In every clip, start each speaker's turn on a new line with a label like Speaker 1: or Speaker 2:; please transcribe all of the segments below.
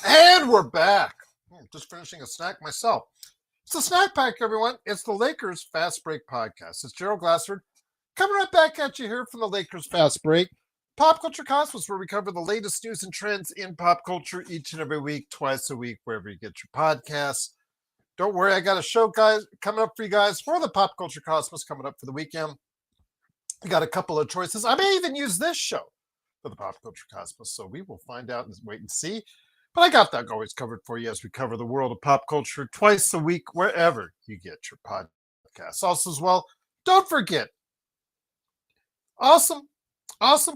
Speaker 1: And we're back. Just finishing a snack myself. It's a snack pack, everyone. It's the Lakers Fast Break Podcast. It's Gerald Glassford coming right back at you here from the Lakers Fast Break. Pop Culture Cosmos, where we cover the latest news and trends in pop culture each and every week, twice a week, wherever you get your podcasts. Don't worry, I got a show, guys, coming up for you guys for the Pop Culture Cosmos coming up for the weekend. You got a couple of choices. I may even use this show for the Pop Culture Cosmos, so we will find out and wait and see. But I got that always covered for you as we cover the world of pop culture twice a week, wherever you get your podcasts. Also, as well, don't forget, awesome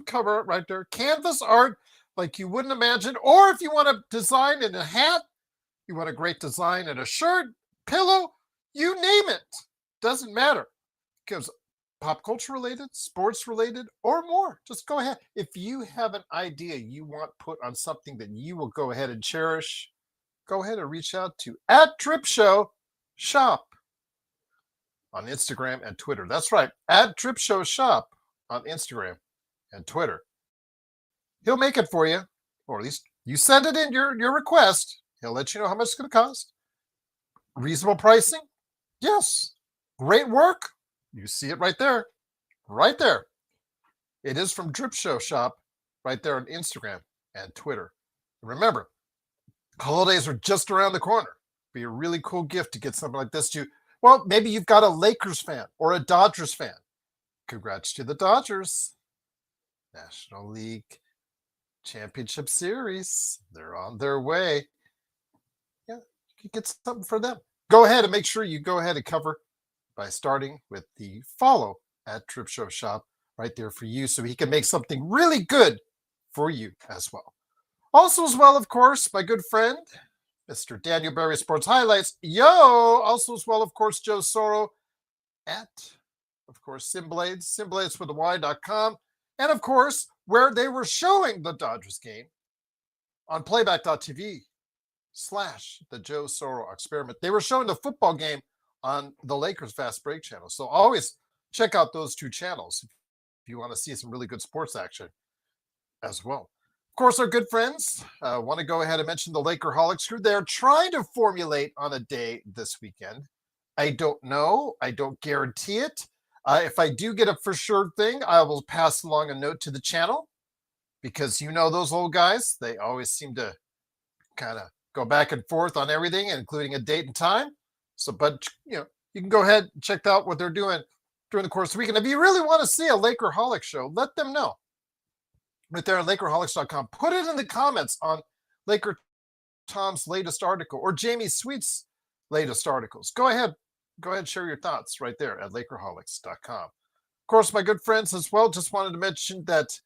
Speaker 1: cover art right there. Canvas art like you wouldn't imagine. Or if you want a design in a hat, you want a great design in a shirt, pillow, you name it. Doesn't matter. Because pop culture related, sports related, or more. Just go ahead. If you have an idea you want put on something that you will go ahead and cherish, go ahead and reach out to @DripShowShop on Instagram and Twitter. That's right, @DripShowShop on Instagram and Twitter. He'll make it for you, or at least you send it in your request. He'll let you know how much it's going to cost. Reasonable pricing? Yes. Great work? You see it right there. Right there. It is from Drip Show Shop right there on Instagram and Twitter. And remember, holidays are just around the corner. Be a really cool gift to get something like this to. Well, maybe you've got a Lakers fan or a Dodgers fan. Congrats to the Dodgers. National League Championship Series. They're on their way. Yeah, you can get something for them. Go ahead and make sure you go ahead and cover by starting with the follow @DripShowShop right there for you so he can make something really good for you as well. Also as well, of course, my good friend, Mr. Daniel Berry Sports Highlights. Yo! Also as well, of course, Joe Soro of course, Simblades, Simblades with the Y.com. And of course, where they were showing the Dodgers game on playback.tv / the Joe Soro Experiment. They were showing the football game on the Lakers Fast Break channel. So always check out those two channels if you want to see some really good sports action as well. Of course, our good friends want to go ahead and mention the Lakerholics crew. They're trying to formulate on a day this weekend. I don't know. I don't guarantee it. If I do get a for sure thing, I will pass along a note to the channel because you know those old guys, they always seem to kind of go back and forth on everything, including a date and time. So, but you can go ahead and check out what they're doing during the course of the week. And if you really want to see a Lakerholic show, let them know. Right there at Lakerholics.com. Put it in the comments on Laker Tom's latest article or Jamie Sweet's latest articles. Go ahead and share your thoughts right there at Lakerholics.com. Of course, my good friends as well, just wanted to mention that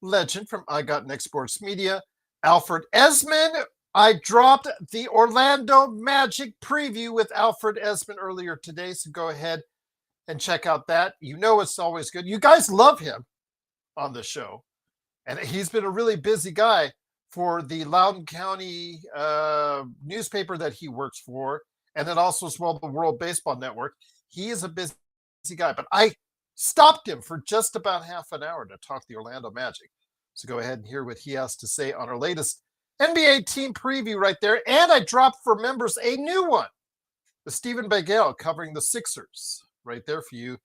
Speaker 1: legend from I Got Next Sports Media, Alfred Esmond. I dropped the Orlando Magic preview with Alfred Esmond earlier today, so go ahead and check out that. You know it's always good. You guys love him on the show, and he's been a really busy guy for the Loudoun County newspaper that he works for, and then also as well the World Baseball Network. He is a busy guy, but I stopped him for just about half an hour to talk the Orlando Magic. So go ahead and hear what he has to say on our latest NBA team preview right there. And I dropped for members a new one with Stephen Bagale covering the Sixers right there for you.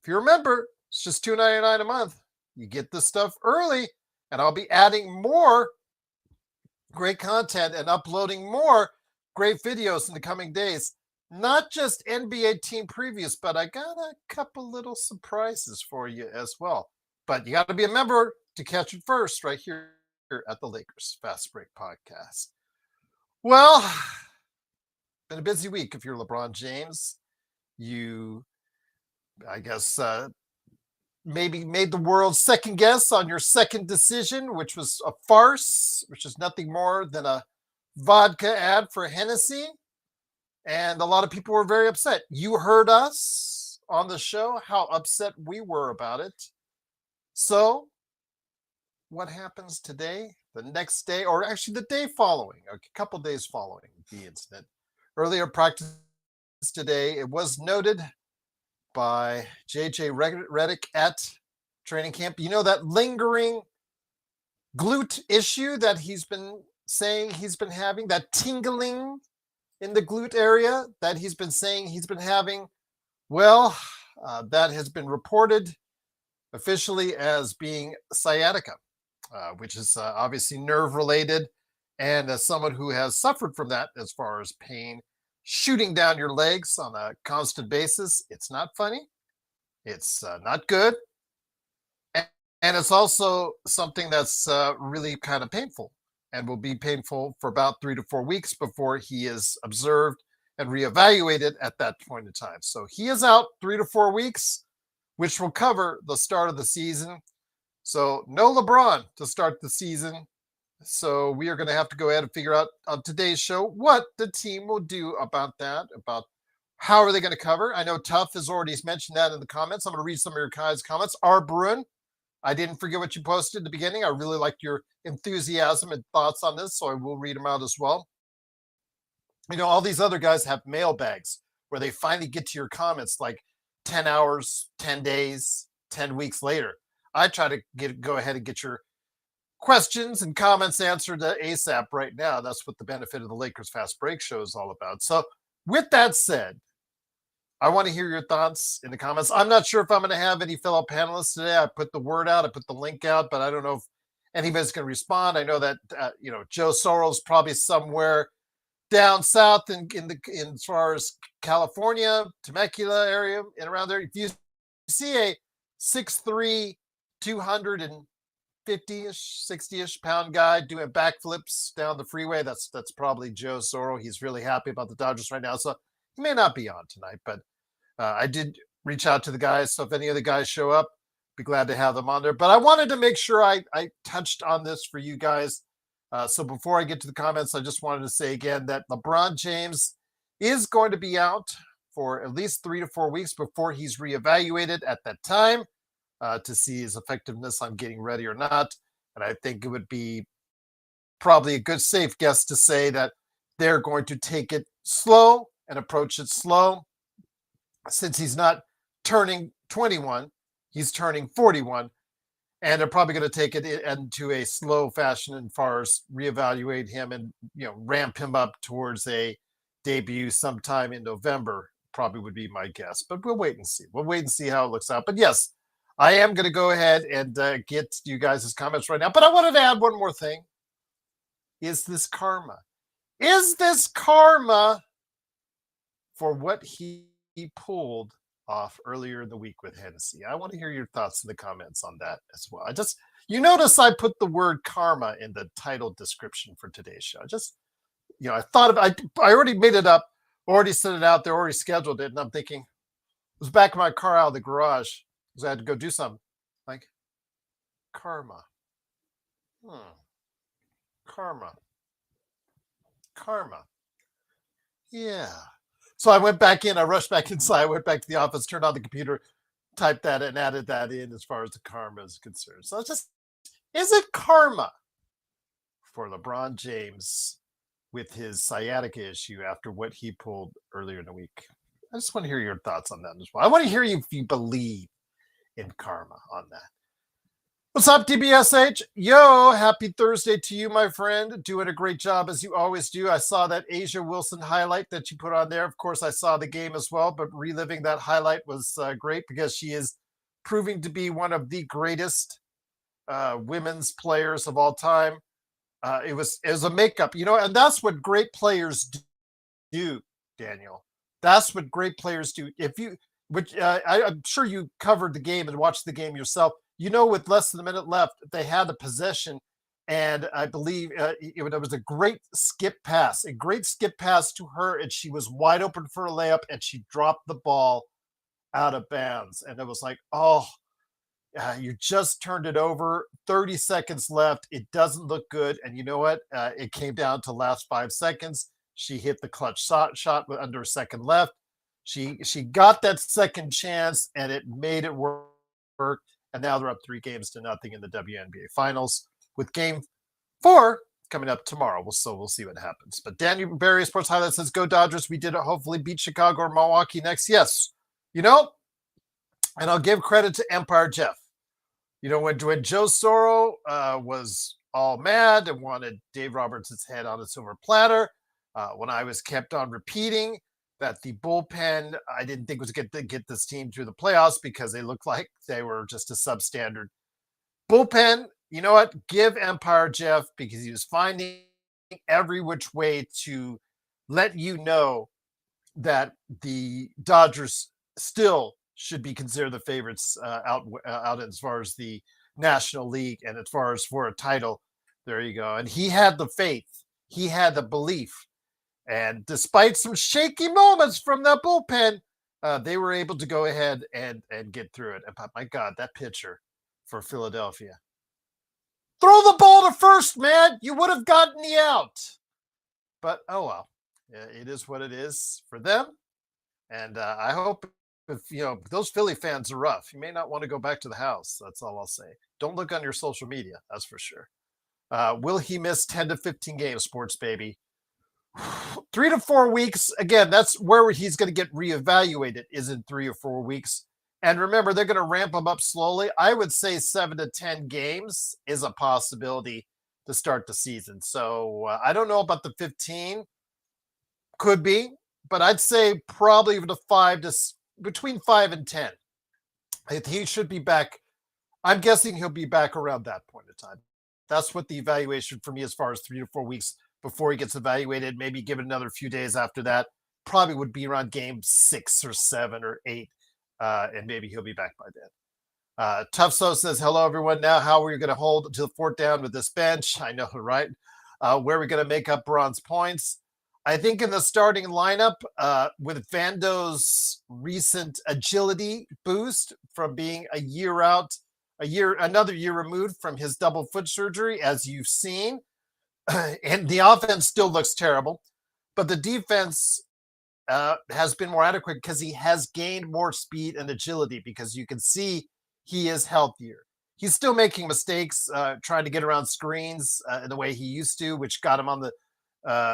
Speaker 1: If you remember, it's just $2.99 a month. You get this stuff early, and I'll be adding more great content and uploading more great videos in the coming days. Not just NBA team previews, but I got a couple little surprises for you as well. But you got to be a member to catch it first right here at the Lakers Fast Break Podcast. Well, been a busy week if you're LeBron James. You, I guess, maybe made the world second guess on your second decision, which was a farce, which is nothing more than a vodka ad for Hennessy. And a lot of people were very upset. You heard us on the show, how upset we were about it. So what happens today, the next day, or actually the day following, a couple days following the incident? Earlier practice today, it was noted by JJ Redick at training camp. You know that lingering glute issue that he's been saying he's been having, that tingling in the glute area that he's been saying he's been having, well, that has been reported officially as being sciatica, which is obviously nerve related. And as someone who has suffered from that, as far as pain shooting down your legs on a constant basis, it's not funny. It's not good. And it's also something that's really kind of painful and will be painful for about 3 to 4 weeks before he is observed and reevaluated at that point in time. So he is out 3 to 4 weeks, which will cover the start of the season. So no LeBron to start the season. So we are going to have to go ahead and figure out on today's show what the team will do about that, about how are they going to cover. I know Tuff has already mentioned that in the comments. I'm going to read some of your guys' comments. R. Bruin, I didn't forget what you posted at the beginning. I really liked your enthusiasm and thoughts on this, so I will read them out as well. You know, all these other guys have mailbags where they finally get to your comments like 10 hours, 10 days, 10 weeks later. I try to go ahead and get your questions and comments answered ASAP right now. That's what the benefit of the Lakers Fast Break show is all about. So with that said, I want to hear your thoughts in the comments. I'm not sure if I'm going to have any fellow panelists today. I put the word out, I put the link out, but I don't know if anybody's going to respond. I know that Joe Soros probably somewhere down south in as far as California, Temecula area, and around there. If you see a 6'3", 250-ish, 60-ish pound guy doing backflips down the freeway, that's probably Joe Soros. He's really happy about the Dodgers right now, so he may not be on tonight, but I did reach out to the guys, so if any of the guys show up, be glad to have them on there. But I wanted to make sure I touched on this for you guys. So before I get to the comments, I just wanted to say again that LeBron James is going to be out for at least 3 to 4 weeks before he's reevaluated at that time to see his effectiveness on getting ready or not. And I think it would be probably a good safe guess to say that they're going to take it slow and approach it slow. Since he's not turning 21, he's turning 41. And they're probably going to take it into a slow fashion as far as reevaluate him and ramp him up towards a debut sometime in November, probably would be my guess. But we'll wait and see. We'll wait and see how it looks out. But yes, I am going to go ahead and get you guys' comments right now. But I wanted to add one more thing. Is this karma? Is this karma for what he pulled off earlier in the week with Hennessy? I want to hear your thoughts in the comments on that as well. You notice I put the word karma in the title description for today's show. I thought of I already made it up, already sent it out there, already scheduled it, and I'm thinking, I was back in my car out of the garage because I had to go do something. Like, karma. Karma. Yeah. So I went back in, I rushed back inside, I went back to the office, turned on the computer, typed that and added that in as far as the karma is concerned. So is it karma for LeBron James with his sciatica issue after what he pulled earlier in the week? I just want to hear your thoughts on that as well. I want to hear you if you believe in karma on that. What's up, DBSH? Yo, happy Thursday to you, my friend. Doing a great job as you always do. I saw that Asia Wilson highlight that you put on there. Of course, I saw the game as well, but reliving that highlight was great because she is proving to be one of the greatest women's players of all time. It was a makeup, and that's what great players do, Daniel. That's what great players do. I'm sure you covered the game and watched the game yourself. With less than a minute left, they had the possession, and I believe it was a great skip pass to her, and she was wide open for a layup, and she dropped the ball out of bounds. And it was like, you just turned it over. 30 seconds left. It doesn't look good. And you know what? It came down to last 5 seconds. She hit the clutch shot with under a second left. She got that second chance, and it made it work. And now they're up 3-0 in the WNBA Finals with Game 4 coming up tomorrow. We'll see what happens. But Daniel Barry Sports Highlights says, "Go Dodgers! We did it. Hopefully beat Chicago or Milwaukee next." Yes, and I'll give credit to Empire Jeff. When Joe Soros was all mad and wanted Dave Roberts' head on a silver platter. When I was kept on repeating that the bullpen, I didn't think was going to get this team through the playoffs because they looked like they were just a substandard bullpen. You know what? Give Empire Jeff, because he was finding every which way to let you know that the Dodgers still should be considered the favorites out as far as the National League and as far as for a title. There you go. And he had the faith. He had the belief. And despite some shaky moments from that bullpen, they were able to go ahead and get through it. And my God, that pitcher for Philadelphia. Throw the ball to first, man. You would have gotten the out. But, oh well. It is what it is for them. And I hope if those Philly fans are rough, you may not want to go back to the house. That's all I'll say. Don't look on your social media. That's for sure. Will he miss 10 to 15 games, sports baby? 3 to 4 weeks. Again, that's where he's going to get reevaluated, is in 3 or 4 weeks. And remember, they're going to ramp him up slowly. I would say 7 to 10 games is a possibility to start the season. So I don't know about the 15. Could be, but I'd say probably between 5 and 10. He should be back. I'm guessing he'll be back around that point in time. That's what the evaluation for me, as far as 3 to 4 weeks before he gets evaluated, maybe give it another few days after that, probably would be around game 6 or 7 or 8. And maybe he'll be back by then. Tough So says, hello, everyone. Now, how are we going to hold to the fourth down with this bench? I know, right? Where are we going to make up bronze points? I think in the starting lineup, with Vando's recent agility boost from being another year removed from his double foot surgery, as you've seen, and the offense still looks terrible, but the defense has been more adequate because he has gained more speed and agility, because you can see he is healthier. He's still making mistakes, trying to get around screens in the way he used to, which got him on the,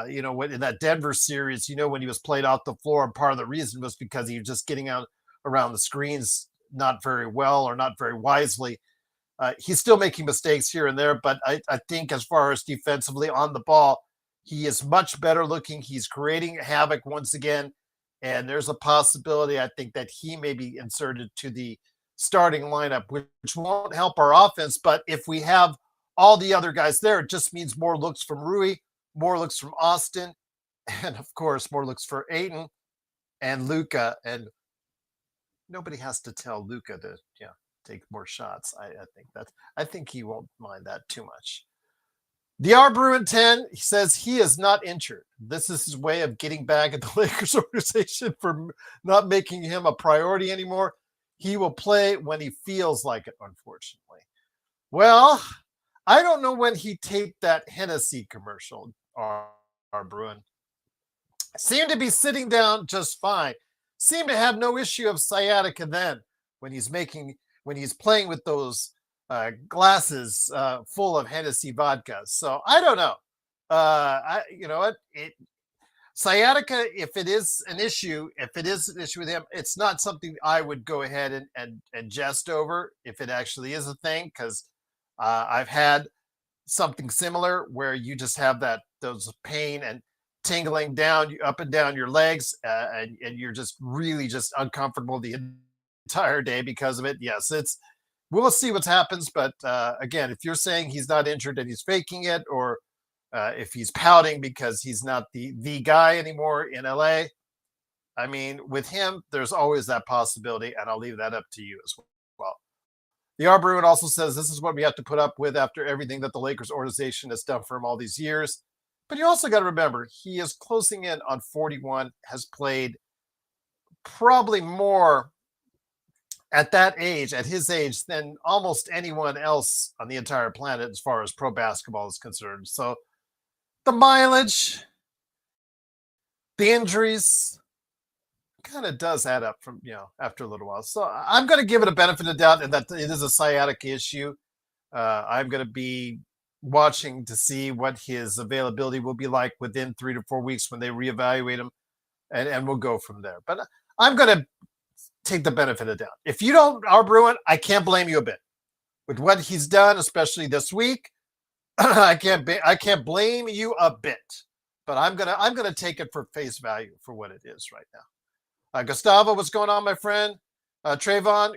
Speaker 1: in that Denver series, when he was played off the floor, and part of the reason was because he was just getting out around the screens not very well or not very wisely. He's still making mistakes here and there, but I think as far as defensively on the ball, he is much better looking. He's creating havoc once again, and there's a possibility, I think, that he may be inserted to the starting lineup, which won't help our offense. But if we have all the other guys there, it just means more looks from Rui, more looks from Austin, and of course, more looks for Ayton and Luka. And nobody has to tell Luka to take more shots. I think he won't mind that too much. DR Bruin 10, he says he is not injured. This is his way of getting back at the Lakers organization for not making him a priority anymore. He will play when he feels like it, unfortunately. Well, I don't know when he taped that Hennessy commercial, R. Bruin. Seemed to be sitting down just fine. Seemed to have no issue of sciatica then when he's playing with those glasses full of Hennessy vodka. So I don't know. Sciatica, if it is an issue with him, it's not something I would go ahead and jest over if it actually is a thing, because I've had something similar where you just have those pain and tingling down up and down your legs, and you're just really just uncomfortable the entire day because of it. Yes, we'll see what happens. But again, if you're saying he's not injured and he's faking it, or if he's pouting because he's not the guy anymore in LA, I mean, with him, there's always that possibility, and I'll leave that up to you as well. The R. Bruin also says this is what we have to put up with after everything that the Lakers organization has done for him all these years. But you also got to remember, he is closing in on 41, has played probably more at his age, than almost anyone else on the entire planet as far as pro basketball is concerned. So the mileage, the injuries, kind of does add up from, after a little while. So I'm going to give it a benefit of doubt, and that it is a sciatica issue. I'm going to be watching to see what his availability will be like within 3 to 4 weeks when they reevaluate him, and we'll go from there. But I'm going to take the benefit of doubt. If you don't, R. Bruin, I can't blame you a bit with what he's done, especially this week. I can't blame you a bit, but I'm gonna take it for face value for what it is right now. Gustavo, what's going on, my friend? Trayvon,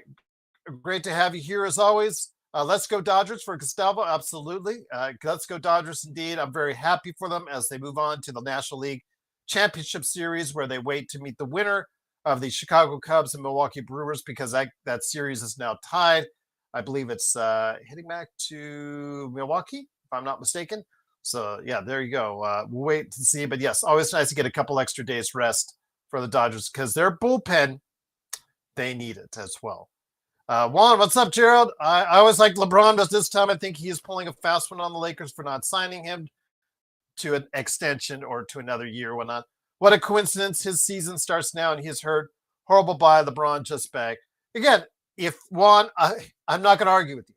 Speaker 1: great to have you here as always. Let's go Dodgers for Gustavo. Absolutely. Let's go Dodgers indeed. I'm very happy for them as they move on to the National League Championship Series, where they wait to meet the winner of the Chicago Cubs and Milwaukee Brewers, because that series is now tied. I believe it's heading back to Milwaukee, if I'm not mistaken. So yeah, there you go. We'll wait to see. But yes, always nice to get a couple extra days rest for the Dodgers, because their bullpen, they need it as well. Juan, what's up, Gerald? I always like LeBron, but this time I think he is pulling a fast one on the Lakers for not signing him to an extension or to another year. Whatnot. What a coincidence. His season starts now and he's hurt. Horrible buy. LeBron just back. Again, if Juan, I'm not going to argue with you.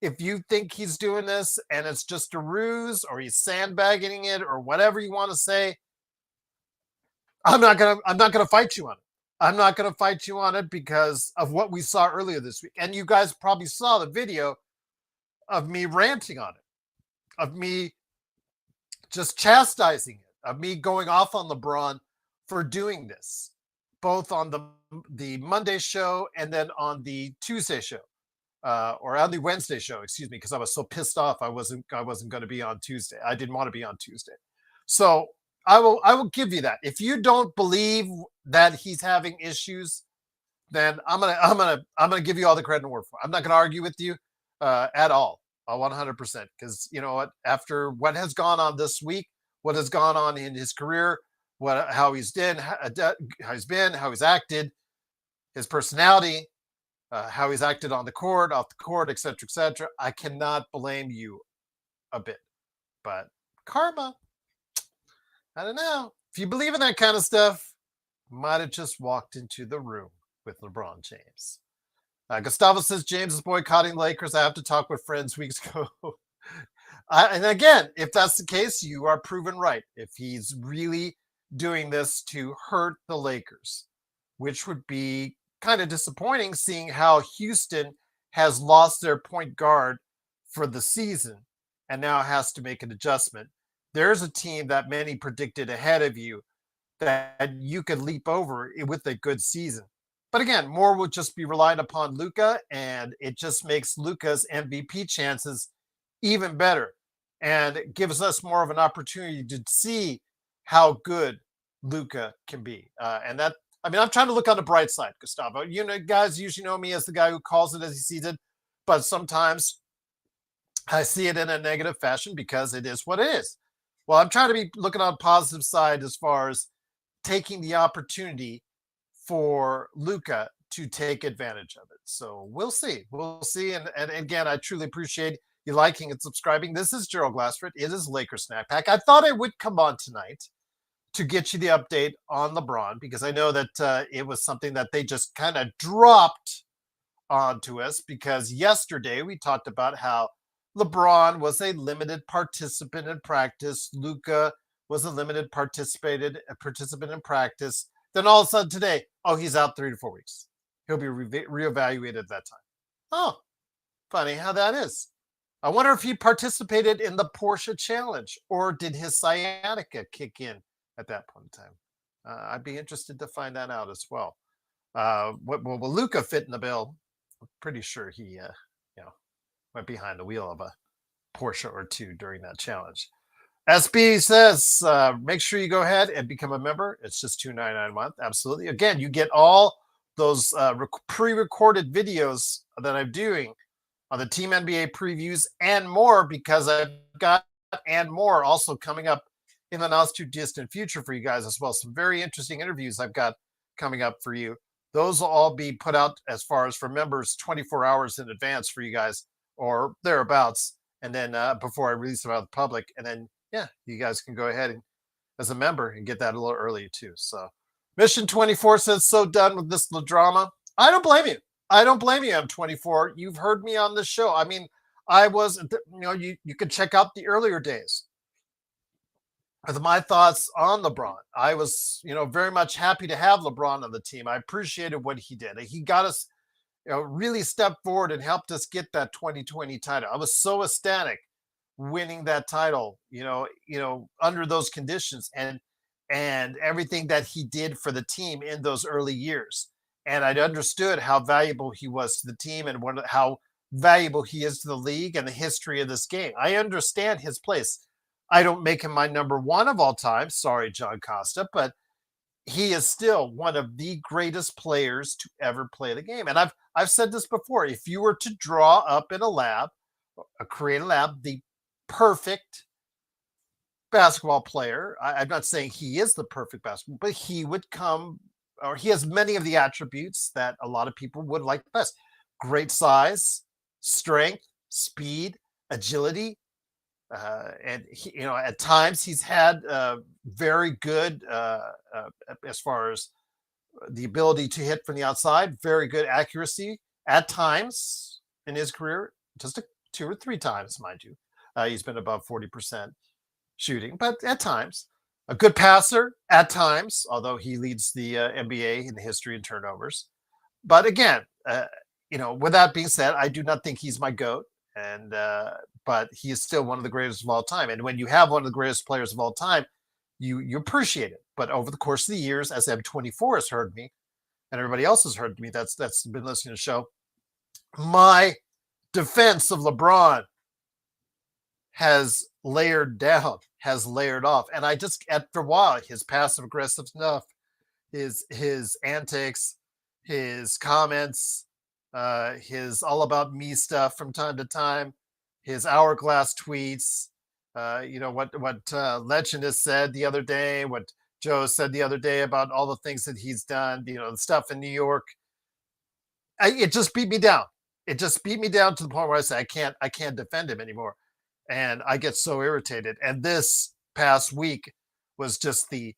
Speaker 1: If you think he's doing this and it's just a ruse or he's sandbagging it or whatever you want to say, I'm not gonna fight you on it. I'm not gonna fight you on it because of what we saw earlier this week. And you guys probably saw the video of me ranting on it, of me just chastising it, of me going off on LeBron for doing this, both on the Monday show and then on the Tuesday show, or on the Wednesday show, excuse me, because I was so pissed off I wasn't going to be on Tuesday. I didn't want to be on Tuesday, so I will give you that. If you don't believe that he's having issues, then I'm gonna give you all the credit and word for it. I'm not gonna argue with you at all, 100%, because you know what? After what has gone on this week, what has gone on in his career, how he's been, how he's acted, his personality, how he's acted on the court, off the court, etc., I cannot blame you a bit. But karma, I don't know. If you believe in that kind of stuff, might have just walked into the room with LeBron James. Gustavo says James is boycotting Lakers. I have to talk with friends weeks ago. And again, if that's the case, you are proven right. If he's really doing this to hurt the Lakers, which would be kind of disappointing, seeing how Houston has lost their point guard for the season and now has to make an adjustment. There's a team that many predicted ahead of you that you could leap over with a good season. But again, more will just be relied upon Luka, and it just makes Luka's MVP chances even better and gives us more of an opportunity to see how good Luka can be. And that, I mean, I'm trying to look on the bright side, Gustavo. You know, guys usually know me as the guy who calls it as he sees it, but sometimes I see it in a negative fashion because it is what it is. Well, I'm trying to be looking on the positive side as far as taking the opportunity for Luka to take advantage of it. So we'll see. We'll see. And again, I truly appreciate you liking and subscribing. This is Gerald Glassford. It is Lakers Snack Pack. I thought I would come on tonight to get you the update on LeBron, because I know that it was something that they just kind of dropped onto us, because yesterday we talked about how LeBron was a limited participant in practice. Luka was a limited participant in practice. Then all of a sudden today, oh, he's out 3 to 4 weeks. He'll be reevaluated at that time. Oh, funny how that is. I wonder if he participated in the Porsche Challenge, or did his sciatica kick in at that point in time? I'd be interested to find that out as well. Will Luka fit in the bill? I'm pretty sure he, went behind the wheel of a Porsche or two during that challenge. SB says, make sure you go ahead and become a member. It's just $2.99 a month. Absolutely. Again, you get all those pre-recorded videos that I'm doing on the Team NBA previews and more, because I've got and more also coming up in the not too distant future for you guys as well. Some very interesting interviews I've got coming up for you. Those will all be put out, as far as for members, 24 hours in advance for you guys, or thereabouts. And then before I release them out to the public. And then, yeah, you guys can go ahead and, as a member, and get that a little early too. So Mission 24 says, so done with this drama. I don't blame you. I don't blame you, M24. You've heard me on this show. I mean, I was, you can check out the earlier days with my thoughts on LeBron. I was, very much happy to have LeBron on the team. I appreciated what he did. He got us, really stepped forward and helped us get that 2020 title. I was so ecstatic winning that title, under those conditions, and everything that he did for the team in those early years. And I understood how valuable he was to the team and how valuable he is to the league and the history of this game. I understand his place. I don't make him my number one of all time. Sorry, John Costa, but he is still one of the greatest players to ever play the game. And I've said this before. If you were to draw up in a lab, create a lab, the perfect basketball player, I'm not saying he is the perfect basketball, but he would come, or he has many of the attributes that a lot of people would like best. Great size, strength, speed, agility, and at times he's had very good as far as the ability to hit from the outside, very good accuracy at times in his career, just 2 or 3 times, mind you. He's been above 40% shooting, but at times a good passer at times, although he leads the NBA in the history in turnovers. But again, with that being said, I do not think he's my GOAT. And but he is still one of the greatest of all time. And when you have one of the greatest players of all time, you appreciate it. But over the course of the years, as M24 has heard me, and everybody else has heard me that's been listening to the show, my defense of LeBron has layered down, has layered off. And I just, after a while, his passive aggressive stuff, his antics, his comments, his all about me stuff from time to time, his hourglass tweets, what Legend has said the other day, what Joe said the other day about all the things that he's done, the stuff in New York. It just beat me down. It just beat me down to the point where I say I can't defend him anymore, and I get so irritated. And this past week was just the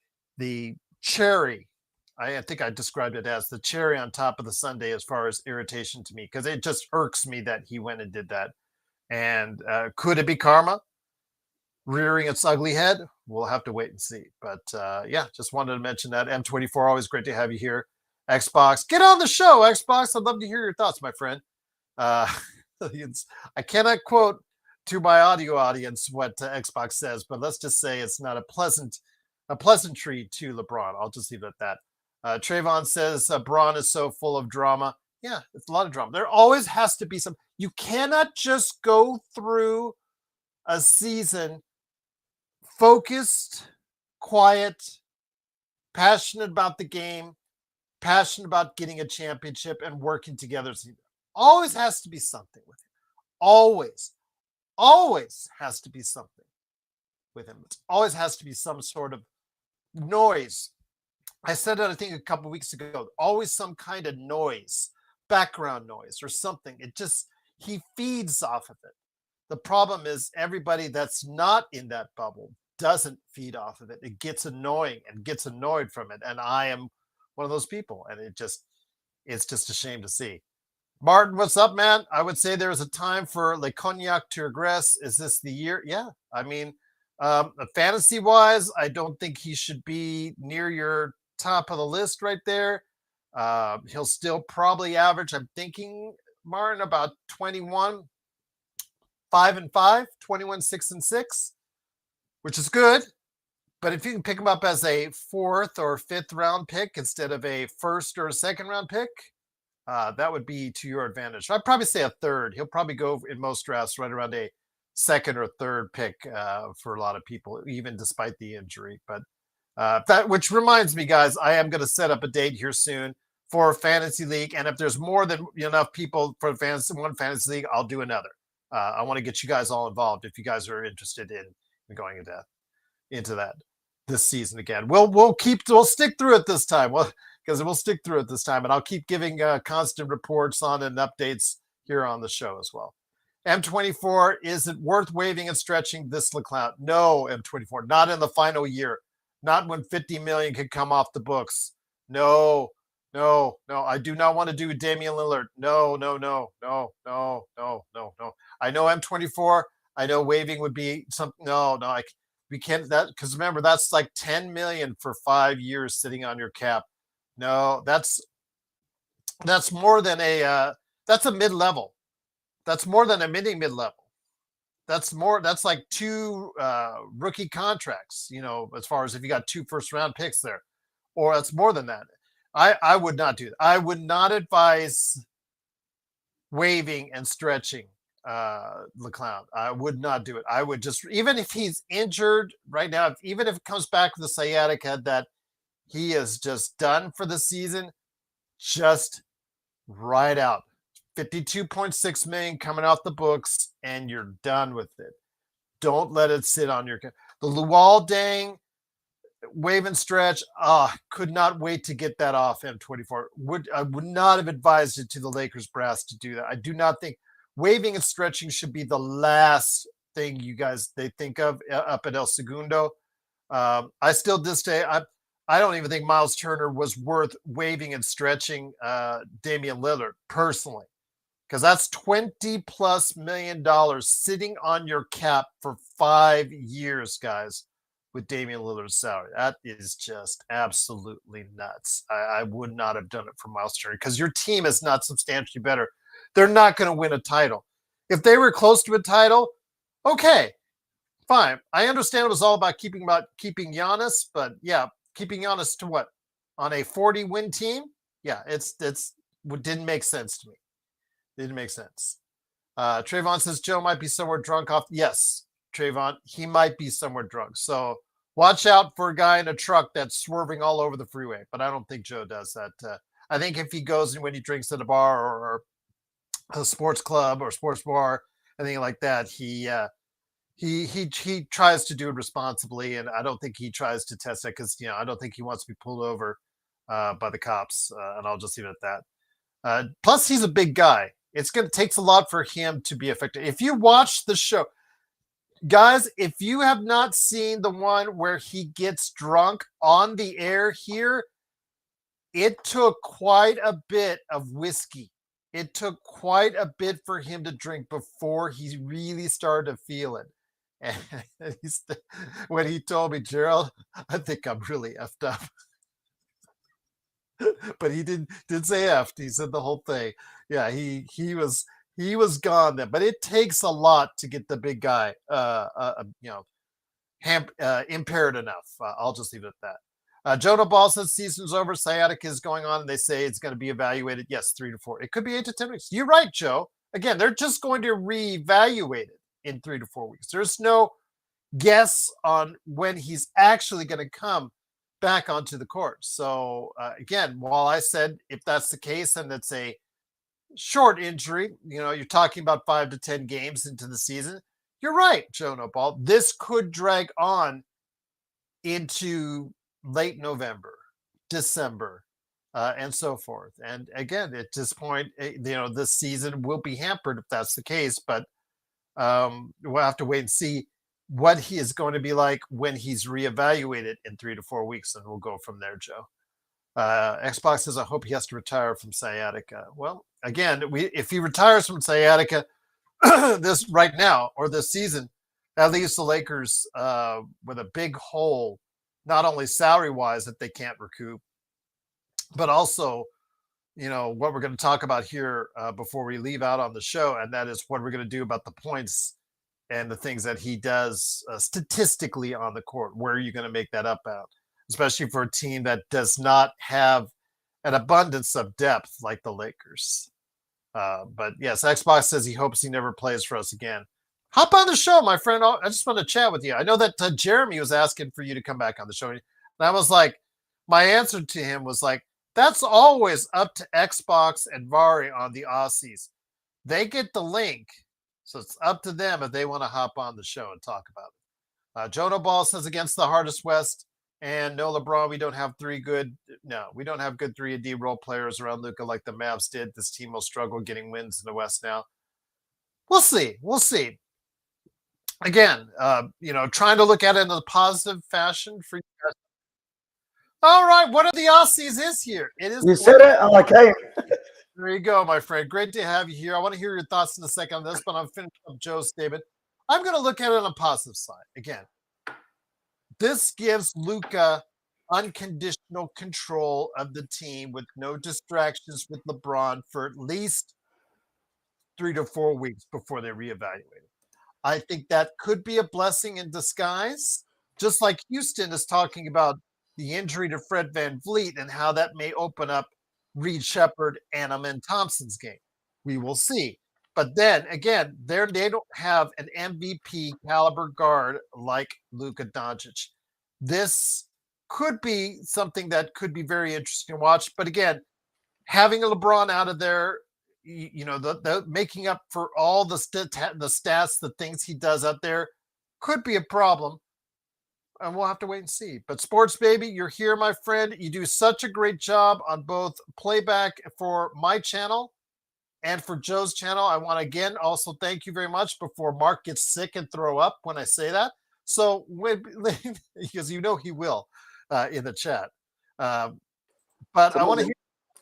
Speaker 1: cherry. I think I described it as the cherry on top of the sundae as far as irritation to me, because it just irks me that he went and did that. And could it be karma rearing its ugly head? We'll have to wait and see. But just wanted to mention that. M24, always great to have you here. Xbox, get on the show, Xbox. I'd love to hear your thoughts, my friend. I cannot quote to my audio audience what Xbox says, but let's just say it's not a pleasantry to LeBron. I'll just leave it at that. Trayvon says Braun is so full of drama. Yeah, it's a lot of drama. There always has to be some. You cannot just go through a season focused, quiet, passionate about the game, passionate about getting a championship and working together. Always has to be something with him. Always has to be something with him. It always has to be some sort of noise. I said it, I think, a couple of weeks ago. Always some kind of noise, background noise or something. He feeds off of it. The problem is everybody that's not in that bubble doesn't feed off of it. It gets annoying and gets annoyed from it. And I am one of those people. And it's just a shame to see. Martin, what's up, man? I would say there is a time for Le Cognac to regress. Is this the year? Yeah. I mean, fantasy-wise, I don't think he should be near your top of the list right there. He'll still probably average, I'm thinking, Martin, about 21, 5-5, 21, 6-6, which is good. But if you can pick him up as a 4th or 5th round pick instead of a 1st or 2nd round pick, that would be to your advantage. I'd probably say a 3rd. He'll probably go in most drafts right around a 2nd or 3rd pick for a lot of people, even despite the injury. But which reminds me, guys, I am going to set up a date here soon for a fantasy league. And if there's more than enough people for one fantasy league, I'll do another. I want to get you guys all involved if you guys are interested in going into that this season again. We'll stick through it this time. Because we'll stick through it this time, and I'll keep giving constant reports on and updates here on the show as well. M24, is it worth waiving and stretching this LeCloud? No, M24, not in the final year. Not when 50 million could come off the books. No. I do not want to do Damian Lillard. No. I know M24. I know waiving would be something. We can't, that, because remember, that's like 10 million for 5 years sitting on your cap. No, that's more than that's a mid-level. That's more than a mid-level. that's more. That's like 2 rookie contracts. As far as if you got 2 first-round picks there, or that's more than that. I would not do that. I would not advise waving and stretching LeClown. I would not do it. I would just, even if he's injured right now, even if it comes back with the sciatica that he is just done for the season, just ride out. 52.6 million coming out the books, and you're done with it. Don't let it sit on your. The Luol Deng wave and stretch. Could not wait to get that off M24. I would not have advised it to the Lakers brass to do that. I do not think waving and stretching should be the last thing they think of up at El Segundo. I still this day I don't even think Miles Turner was worth waving and stretching Damian Lillard personally, because that's $20+ million sitting on your cap for 5 years, guys, with Damian Lillard's salary. That is just absolutely nuts. I would not have done it for Miles Turner, because your team is not substantially better. They're not going to win a title. If they were close to a title, okay, fine. I understand it was all about keeping Giannis, but yeah, keeping Giannis to what? On a 40-win team? Yeah, it didn't make sense to me. Didn't make sense. Trayvon says Joe might be somewhere drunk off. Yes, Trayvon, he might be somewhere drunk. So watch out for a guy in a truck that's swerving all over the freeway. But I don't think Joe does that. I think if he goes and when he drinks at a bar or a sports club or sports bar, anything like that, he tries to do it responsibly, and I don't think he tries to test it, because I don't think he wants to be pulled over by the cops, and I'll just leave it at that. Plus, he's a big guy. Takes a lot for him to be effective. If you watch the show, guys, if you have not seen the one where he gets drunk on the air here, it took quite a bit of whiskey. It took quite a bit for him to drink before he really started to feel it. And when he told me, Gerald, I think I'm really effed up. But he didn't say effed. He said the whole thing. Yeah, he was gone then. But it takes a lot to get the big guy, impaired enough. I'll just leave it at that. Jonah Ball says season's over. Sciatica is going on, and they say it's going to be evaluated. Yes, 3 to 4. It could be 8 to 10 weeks. You're right, Joe. Again, they're just going to reevaluate it in 3 to 4 weeks. There's no guess on when he's actually going to come back onto the court. So again, while I said if that's the case and it's a short injury, you're talking about 5 to 10 games into the season, you're right, Joe Nobal. This could drag on into late November, December, and so forth. And again, at this point, this season will be hampered if that's the case. But we'll have to wait and see what he is going to be like when he's reevaluated in 3 to 4 weeks, and we'll go from there, Joe. Xbox says, I hope he has to retire from sciatica. Well, again, if he retires from sciatica this right now or this season, that leaves the Lakers with a big hole, not only salary-wise that they can't recoup, but also, what we're going to talk about here before we leave out on the show, and that is what we're going to do about the points and the things that he does statistically on the court. Where are you going to make that up at? Especially for a team that does not have an abundance of depth like the Lakers. But yes, Xbox says he hopes he never plays for us again. Hop on the show, my friend. I just want to chat with you. I know that Jeremy was asking for you to come back on the show. And I was like, my answer to him was like, that's always up to Xbox and Vari on the Aussies. They get the link. So it's up to them if they want to hop on the show and talk about it. Jonah Ball says against the hardest West and no LeBron, we don't have we don't have good 3-and-D role players around Luka like the Mavs did. This team will struggle getting wins in the West now. We'll see. Again, trying to look at it in a positive fashion for you guys. All right, one of the Aussies is here. It is.
Speaker 2: You said it, and I came.
Speaker 1: There you go, my friend. Great to have you here. I want to hear your thoughts in a second on this, but I'm finishing up Joe's statement. I'm going to look at it on a positive side. Again, this gives Luka unconditional control of the team with no distractions with LeBron for at least 3 to 4 weeks before they reevaluate it. I think that could be a blessing in disguise, just like Houston is talking about the injury to Fred VanVleet and how that may open up Reed Shepherd and Amen Thompson's game. We will see. But then again, they don't have an MVP caliber guard like Luka Doncic. This could be something that could be very interesting to watch. But again, having a LeBron out of there, the making up for all the stats, the things he does out there could be a problem. And we'll have to wait and see. But Sports Baby, you're here, my friend. You do such a great job on both playback for my channel and for Joe's channel. I want to again also thank you very much before Mark gets sick and throw up when I say that. So because you know he will in the chat. But I want to hear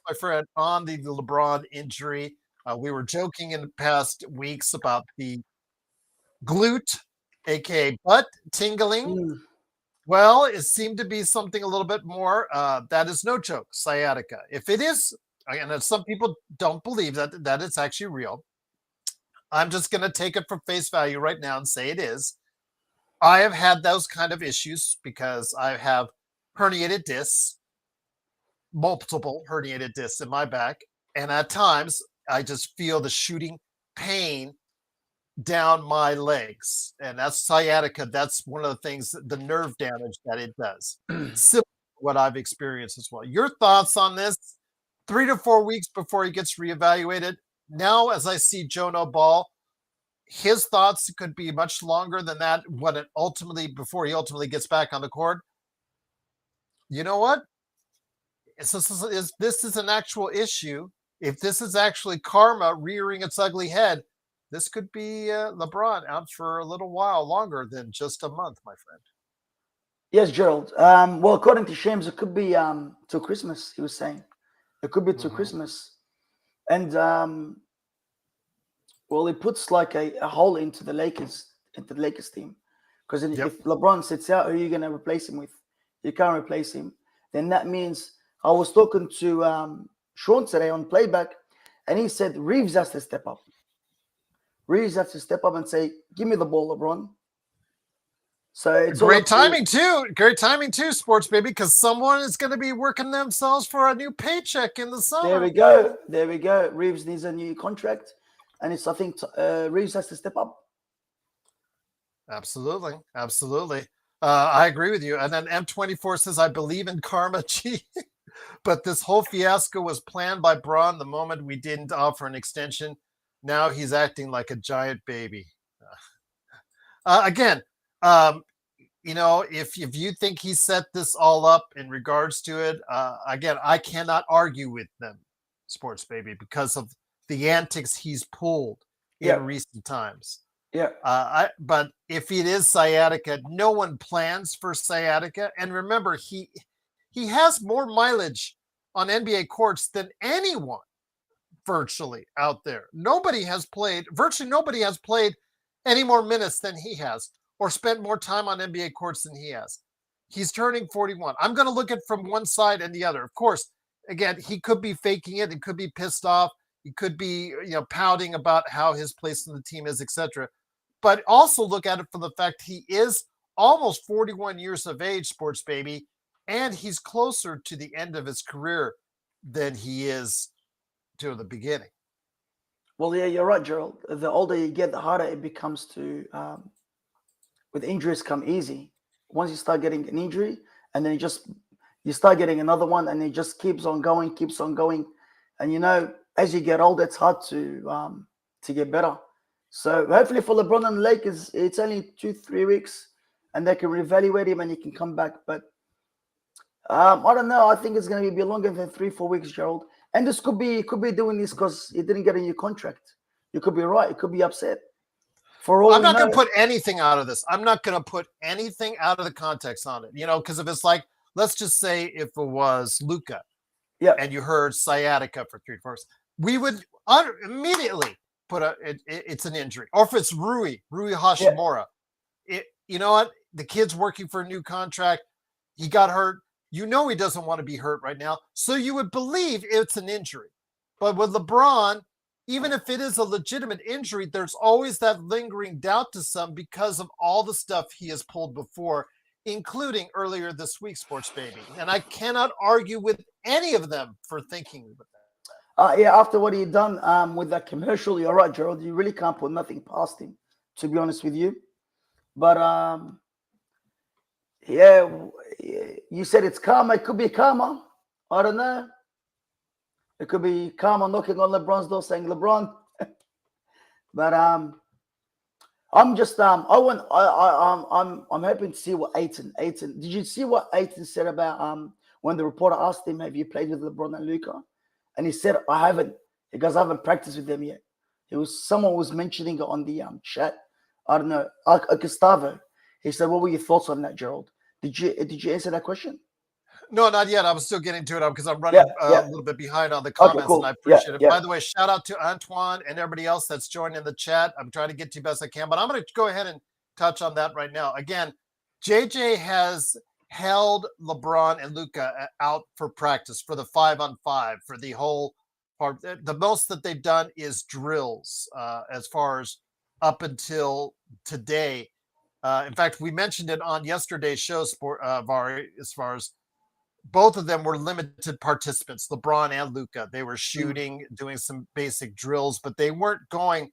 Speaker 1: my friend on the LeBron injury. We were joking in the past weeks about the glute, aka butt tingling. Well, it seemed to be something a little bit more. That is no joke, sciatica. If it is, and some people don't believe that it's actually real, I'm just going to take it for face value right now and say it is. I have had those kind of issues because I have herniated discs, multiple herniated discs in my back, and at times I just feel the shooting pain down my legs, and that's sciatica. That's one of the things, the nerve damage that it does. Similar to what I've experienced as well. Your thoughts on this? 3 to 4 weeks before he gets reevaluated. Now, as I see Jono Ball, his thoughts could be much longer than that. Before he ultimately gets back on the court. You know what? This is an actual issue. If this is actually karma rearing its ugly head, this could be LeBron out for a little while longer than just a month, my friend.
Speaker 2: Yes, Gerald. Well, according to James, it could be till Christmas. He was saying it could be till Christmas, and well, it puts like a hole into the Lakers team, because if LeBron sits out, who are you going to replace him with? You can't replace him. Then that means I was talking to Sean today on playback, and he said Reeves has to step up. Reeves has to step up and say, "Give me the ball, LeBron." So it's
Speaker 1: great timing too. Great timing too, Sports Baby, because someone is going to be working themselves for a new paycheck in the summer.
Speaker 2: There we go. There we go. Reeves needs a new contract, and I think Reeves has to step up.
Speaker 1: Absolutely, absolutely. I agree with you. And then M24 says, "I believe in karma, G." But this whole fiasco was planned by Braun the moment we didn't offer an extension. Now he's acting like a giant baby. Again, if you think he set this all up in regards to it, again, I cannot argue with them, Sports Baby, because of the antics he's pulled in recent times.
Speaker 2: Yeah.
Speaker 1: But if it is sciatica, no one plans for sciatica. And remember, he has more mileage on NBA courts than anyone virtually out there. Virtually nobody has played any more minutes than he has, or spent more time on NBA courts than he has. He's turning 41. I'm going to look at from one side and the other. Of course, again, he could be faking it. He could be pissed off. He could be, pouting about how his place in the team is, etc. But also look at it from the fact he is almost 41 years of age, Sports Baby, and he's closer to the end of his career than he is to the beginning.
Speaker 2: Well, yeah, you're right, Gerald. The older you get, the harder it becomes to, with injuries come easy. Once you start getting an injury, and then you start getting another one, and it just keeps on going. And as you get older, it's hard to get better. So hopefully for LeBron and the Lakers, it's only 2-3 weeks, and they can reevaluate him and he can come back. But I don't know. I think it's going to be longer than 3-4 weeks, Gerald. And this could be doing this because he didn't get a new contract. You could be right. It could be upset.
Speaker 1: I'm not going to put anything out of this. I'm not going to put anything out of the context on it. Because if it's like, let's just say if it was Luka, and you heard sciatica for 3 weeks, we would immediately put it's an injury. Or if it's Rui Hashimura, you know what? The kid's working for a new contract. He got hurt. He doesn't want to be hurt right now. So you would believe it's an injury. But with LeBron, even if it is a legitimate injury, there's always that lingering doubt to some because of all the stuff he has pulled before, including earlier this week, Sports Baby. And I cannot argue with any of them for thinking with that.
Speaker 2: Yeah, after what he done with that commercial, you're right, Gerald. You really can't put nothing past him, to be honest with you. But yeah, you said it's karma. It could be karma. I don't know. It could be karma knocking on LeBron's door saying, LeBron. But I'm just I'm hoping to see what Ayton. Did you see what Ayton said about when the reporter asked him, have you played with LeBron and Luka? And he said, I haven't, because I haven't practiced with them yet. Someone was mentioning it on the chat. I don't know, Gustavo. He said, what were your thoughts on that, Gerald? Did you answer that question?
Speaker 1: No, not yet. I'm still getting to it because I'm running a little bit behind on the comments,
Speaker 2: cool.
Speaker 1: and I appreciate it.
Speaker 2: Yeah.
Speaker 1: By the way, shout out to Antoine and everybody else that's joined in the chat. I'm trying to get to you best I can, but I'm going to go ahead and touch on that right now. Again, JJ has held LeBron and Luka out for practice for the 5-on-5 for the whole part. The most that they've done is drills as far as up until today. In fact, we mentioned it on yesterday's show, Vari, as far as both of them were limited participants, LeBron and Luka. They were shooting, doing some basic drills, but they weren't going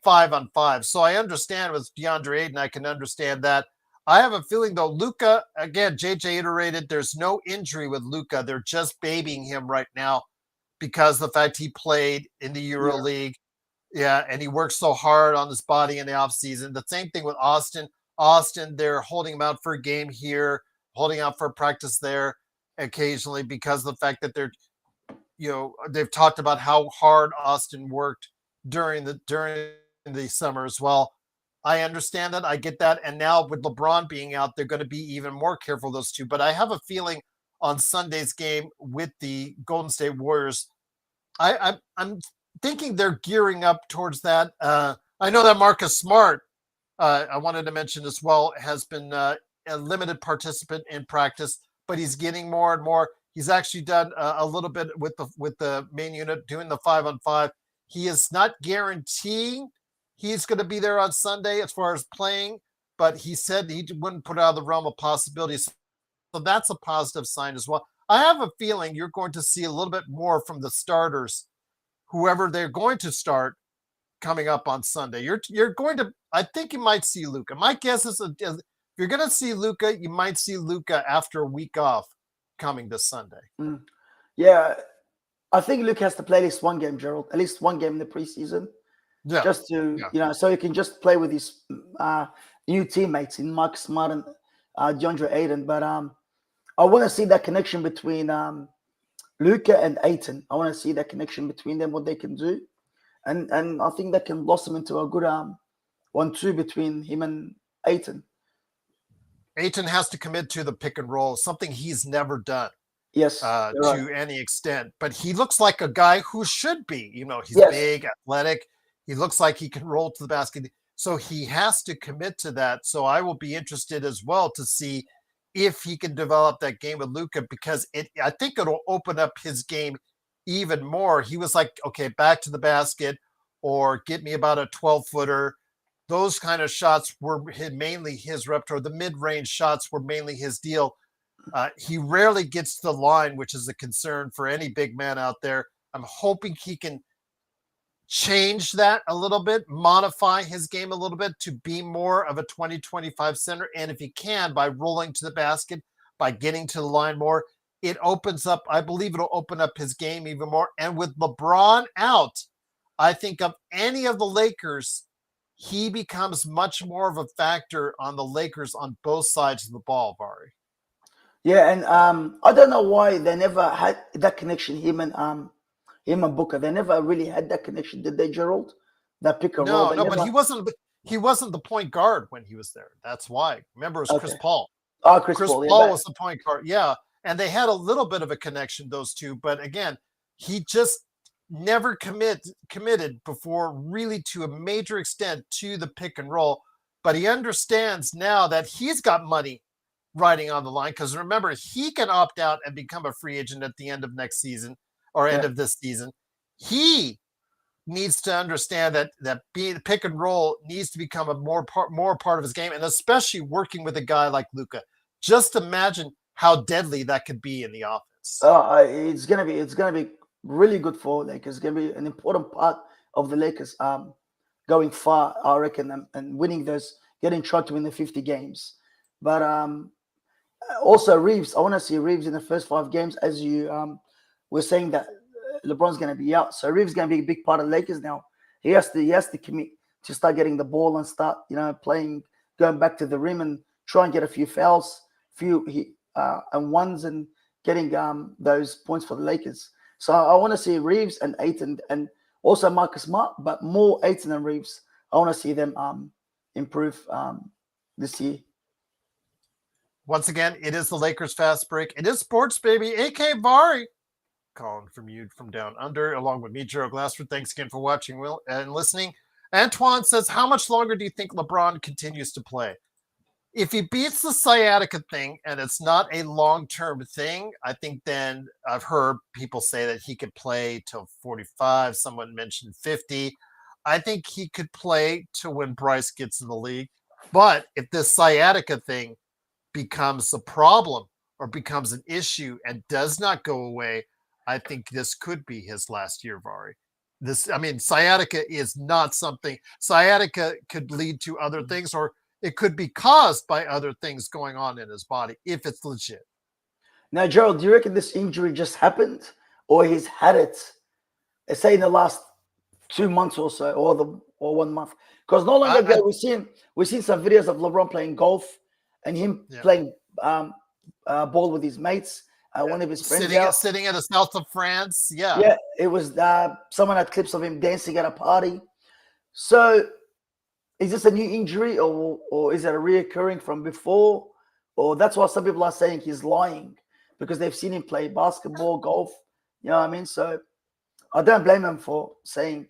Speaker 1: 5-on-5. So I understand with DeAndre Ayton, I can understand that. I have a feeling, though, Luka, again, JJ iterated, there's no injury with Luka. They're just babying him right now because of the fact he played in the EuroLeague. Yeah, and he worked so hard on his body in the offseason. The same thing with Austin. They're holding him out for a game here, holding out for practice there occasionally because of the fact that they've talked about how hard Austin worked during the summer as well. I understand that. I get that. And now with LeBron being out, they're going to be even more careful, those two. But I have a feeling on Sunday's game with the Golden State Warriors, I'm thinking they're gearing up towards that. I know that Marcus Smart, I wanted to mention as well, has been a limited participant in practice, but he's getting more and more. He's actually done a little bit with the main unit, doing the 5-on-5. He is not guaranteeing he's going to be there on Sunday as far as playing, but he said he wouldn't put out of the realm of possibilities. So that's a positive sign as well. I have a feeling you're going to see a little bit more from the starters, whoever they're going to start coming up on Sunday. You're going to, I think you might see Luka. My guess is if you're going to see Luka, you might see Luka after a week off coming this Sunday.
Speaker 2: Yeah, I think Luka has to play at least one game, Gerald, at least one game in the preseason. Yeah. Just to, so he can just play with his new teammates in Marcus Smart and DeAndre Ayton. But I want to see that connection between Luka and Ayton. I want to see that connection between them, what they can do. And I think that can blossom into a good 1-2 between him and Ayton.
Speaker 1: Ayton has to commit to the pick and roll, something he's never done.
Speaker 2: Yes,
Speaker 1: to any extent. But he looks like a guy who should be. He's big, athletic. He looks like he can roll to the basket. So he has to commit to that. So I will be interested as well to see if he can develop that game with Luka, because I think it'll open up his game even more. He was like, okay, back to the basket or get me about a 12-footer. Those kind of shots were mainly his repertoire. The mid-range shots were mainly his deal. He rarely gets to the line, which is a concern for any big man out there. I'm hoping he can change that a little bit, modify his game a little bit to be more of a 20-25 center. And if he can, by rolling to the basket, by getting to the line more, it opens up, I believe it'll open up his game even more. And with LeBron out, I think of any of the Lakers, he becomes much more of a factor on the Lakers on both sides of the ball, Vari.
Speaker 2: Yeah, and I don't know why they never had that connection, him and Booker. They never really had that connection, did they, Gerald? That pick and roll.
Speaker 1: No, but he wasn't the point guard when he was there. That's why. Remember, it was Chris Paul.
Speaker 2: Oh, Chris Paul
Speaker 1: was the point guard. Yeah, and they had a little bit of a connection, those two. But again, he just never committed before, really, to a major extent, to the pick and roll. But he understands now that he's got money riding on the line, because remember, he can opt out and become a free agent at the end of next season or end of this season. He needs to understand that being pick and roll needs to become a more part of his game, and especially working with a guy like Luka. Just imagine how deadly that could be in the offense.
Speaker 2: It's gonna be really good for Lakers. It's gonna be an important part of the Lakers going far, I reckon, and winning those, getting tried to win the 50 games. But also Reeves, I want to see Reeves in the first 5 games, as you were saying that LeBron's going to be out, so Reeves is going to be a big part of the Lakers now. He has to commit to start getting the ball and start playing, going back to the rim and try and get a few fouls, and ones, and getting those points for the Lakers. So I want to see Reeves and Ayton, and also Marcus Smart, but more Ayton and Reeves. I want to see them improve this year.
Speaker 1: Once again, it is the Lakers Fast Break. It is Sports Baby, AK Vari, calling from you from down under, along with me, Gerald Glassford. Thanks again for watching, Will, and listening. Antoine says, how much longer do you think LeBron continues to play? If he beats the sciatica thing and it's not a long-term thing, I think then I've heard people say that he could play till 45. Someone mentioned 50. I think he could play to when Bryce gets in the league. But if this sciatica thing becomes a problem or becomes an issue and does not go away, I think this could be his last year, Vari. Sciatica is not something. Sciatica could lead to other things, or it could be caused by other things going on in his body if it's legit.
Speaker 2: Now, Gerald, do you reckon this injury just happened, or he's had it, say, in the last 2 months or so, or 1 month? Because not long ago we've seen some videos of LeBron playing golf and him playing ball with his mates. One of his friends
Speaker 1: sitting in the south of France.
Speaker 2: Yeah, it was someone had clips of him dancing at a party. So is this a new injury, or is it a reoccurring from before? Or that's why some people are saying he's lying, because they've seen him play basketball, golf. You know what I mean? So I don't blame him for saying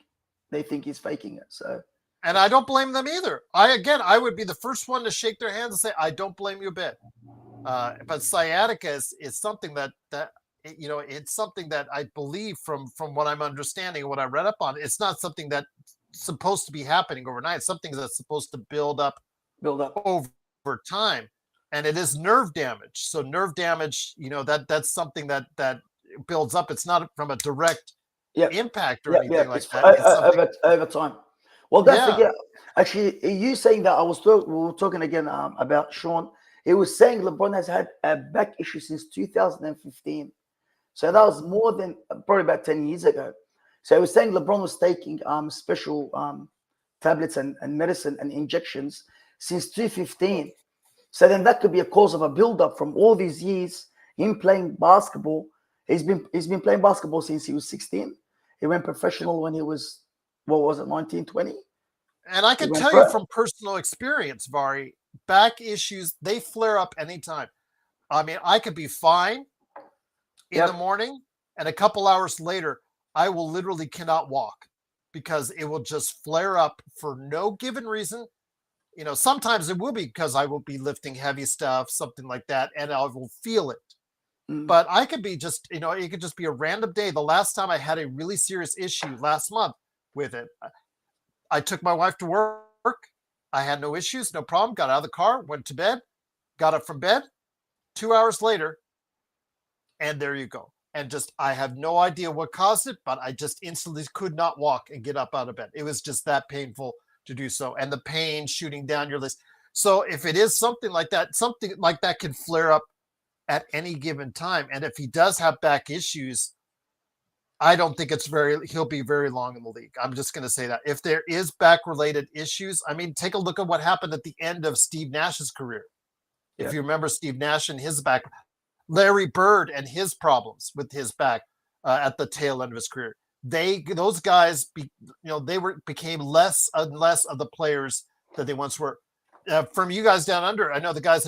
Speaker 2: they think he's faking it. So,
Speaker 1: and I don't blame them either. I would be the first one to shake their hands and say, I don't blame you a bit. But sciatica is something that it's something that I believe from what I'm understanding and what I read up on. It's not something that's supposed to be happening overnight. It's something that's supposed to build up over time, and it is nerve damage. So nerve damage, that's something that builds up. It's not from a direct impact or anything like that.
Speaker 2: Over time. Well, don't forget. Actually, you saying that, we were talking again about Sean. He was saying LeBron has had a back issue since 2015. So that was more than probably about 10 years ago. So he was saying LeBron was taking special tablets and medicine and injections since 2015. So then that could be a cause of a buildup from all these years, him playing basketball. He's been playing basketball since he was 16. He went professional when he was, 19, 20?
Speaker 1: And I can tell you from personal experience, Vari, back issues, they flare up anytime. I mean, I could be fine in the morning, and a couple hours later, I will literally cannot walk because it will just flare up for no given reason. Sometimes it will be because I will be lifting heavy stuff, something like that, and I will feel it. But I could be just, it could just be a random day. The last time I had a really serious issue last month with it, I took my wife to work. I had no issues, no problem. Got out of the car, went to bed, got up from bed 2 hours later, and there you go. And I have no idea what caused it, but I just instantly could not walk and get up out of bed. It was just that painful to do so. And the pain shooting down your list. So if it is something like that can flare up at any given time. And if he does have back issues, I don't think he'll be very long in the league. I'm just going to say that. If there is back-related issues, I mean, take a look at what happened at the end of Steve Nash's career. If you remember Steve Nash and his back, Larry Bird and his problems with his back at the tail end of his career. Those guys, became less and less of the players that they once were. From you guys down under, I know the guy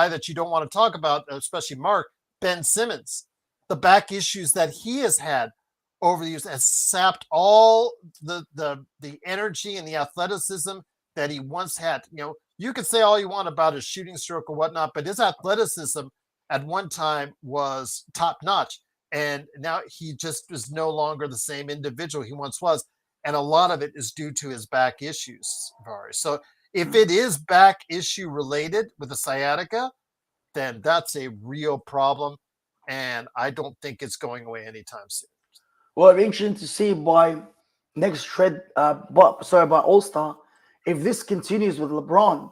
Speaker 1: that you don't want to talk about, especially Mark, Ben Simmons. The back issues that he has had over the years has sapped all the energy and the athleticism that he once had. You could say all you want about his shooting stroke or whatnot, but his athleticism at one time was top notch. And now he just is no longer the same individual he once was. and a lot of it is due to his back issues, Vari. So if it is back issue related with the sciatica, then that's a real problem, and I don't think it's going away anytime soon.
Speaker 2: Well, it'll be interesting to see by next trade, by All-Star, if this continues with LeBron,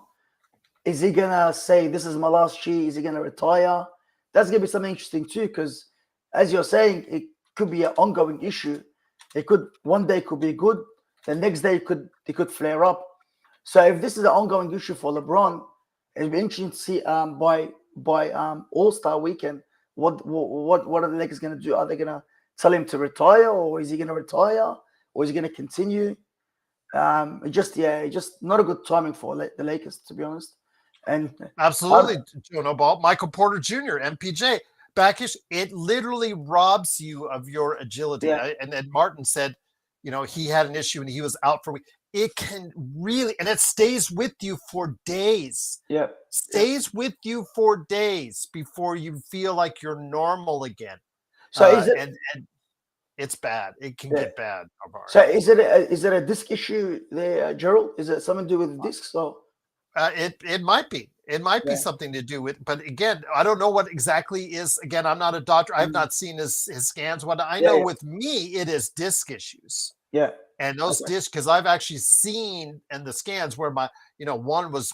Speaker 2: is he gonna say this is my last year? Is he gonna retire? That's gonna be something interesting too, because as you're saying, it could be an ongoing issue. It could one day could be good, the next day it could flare up. So if this is an ongoing issue for LeBron, it'll be interesting to see by All-Star weekend what are the Lakers gonna do? Are they gonna tell him to retire, or is he gonna retire, or is he gonna continue? Just not a good timing for the Lakers, to be honest. And
Speaker 1: absolutely, Joe No Ball, Michael Porter Jr., MPJ, back issue. It literally robs you of your agility.
Speaker 2: Yeah.
Speaker 1: And then Martin said, he had an issue and he was out for a week. It can really, and it stays with you for days.
Speaker 2: Yeah.
Speaker 1: Stays with you for days before you feel like you're normal again.
Speaker 2: So is it?
Speaker 1: And it's bad. It can get bad.
Speaker 2: So is it a disc issue there, Gerald? Is it something to do with discs? So
Speaker 1: it might be. It might be something to do with, but again, I don't know what exactly is. Again, I'm not a doctor. I've not seen his scans. What I know with me, it is disc issues.
Speaker 2: Yeah.
Speaker 1: And those discs, because I've actually seen in the scans where my, one was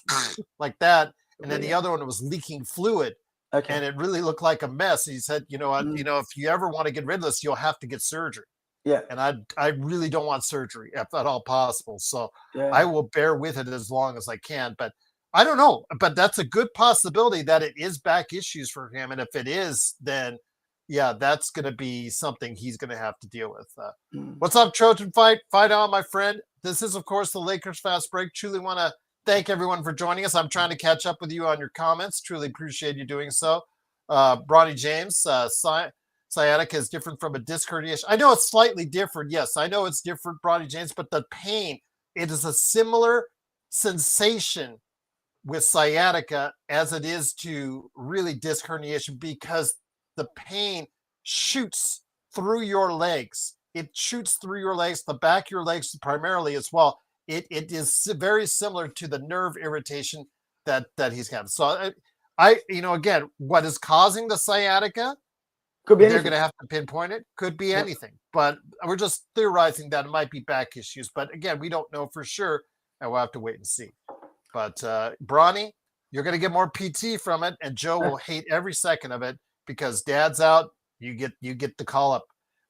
Speaker 1: like that, and then the other one was leaking fluid.
Speaker 2: Okay.
Speaker 1: And it really looked like a mess. And he said, if you ever want to get rid of this, you'll have to get surgery.
Speaker 2: Yeah.
Speaker 1: And I really don't want surgery, if at all possible. So I will bear with it as long as I can. But I don't know. But that's a good possibility that it is back issues for him. And if it is, then that's going to be something he's going to have to deal with. What's up, Trojan Fight? Fight on, my friend. This is, of course, the Lakers Fast Break. Truly want to thank everyone for joining us. I'm trying to catch up with you on your comments. Truly appreciate you doing so. Bronny James, sciatica is different from a disc herniation. I know it's slightly different. Yes, I know it's different, Bronny James, but the pain, it is a similar sensation with sciatica as it is to really disc herniation, because the pain shoots through your legs. It shoots through your legs, the back of your legs primarily as well. It is very similar to the nerve irritation that he's got. So again, what is causing the sciatica?
Speaker 2: Could be
Speaker 1: they're
Speaker 2: anything.
Speaker 1: going to have to pinpoint it. Could be anything, but we're just theorizing that it might be back issues. But again, we don't know for sure, and we'll have to wait and see. But Bronny, you're going to get more PT from it, and Joe will hate every second of it because Dad's out. You get the call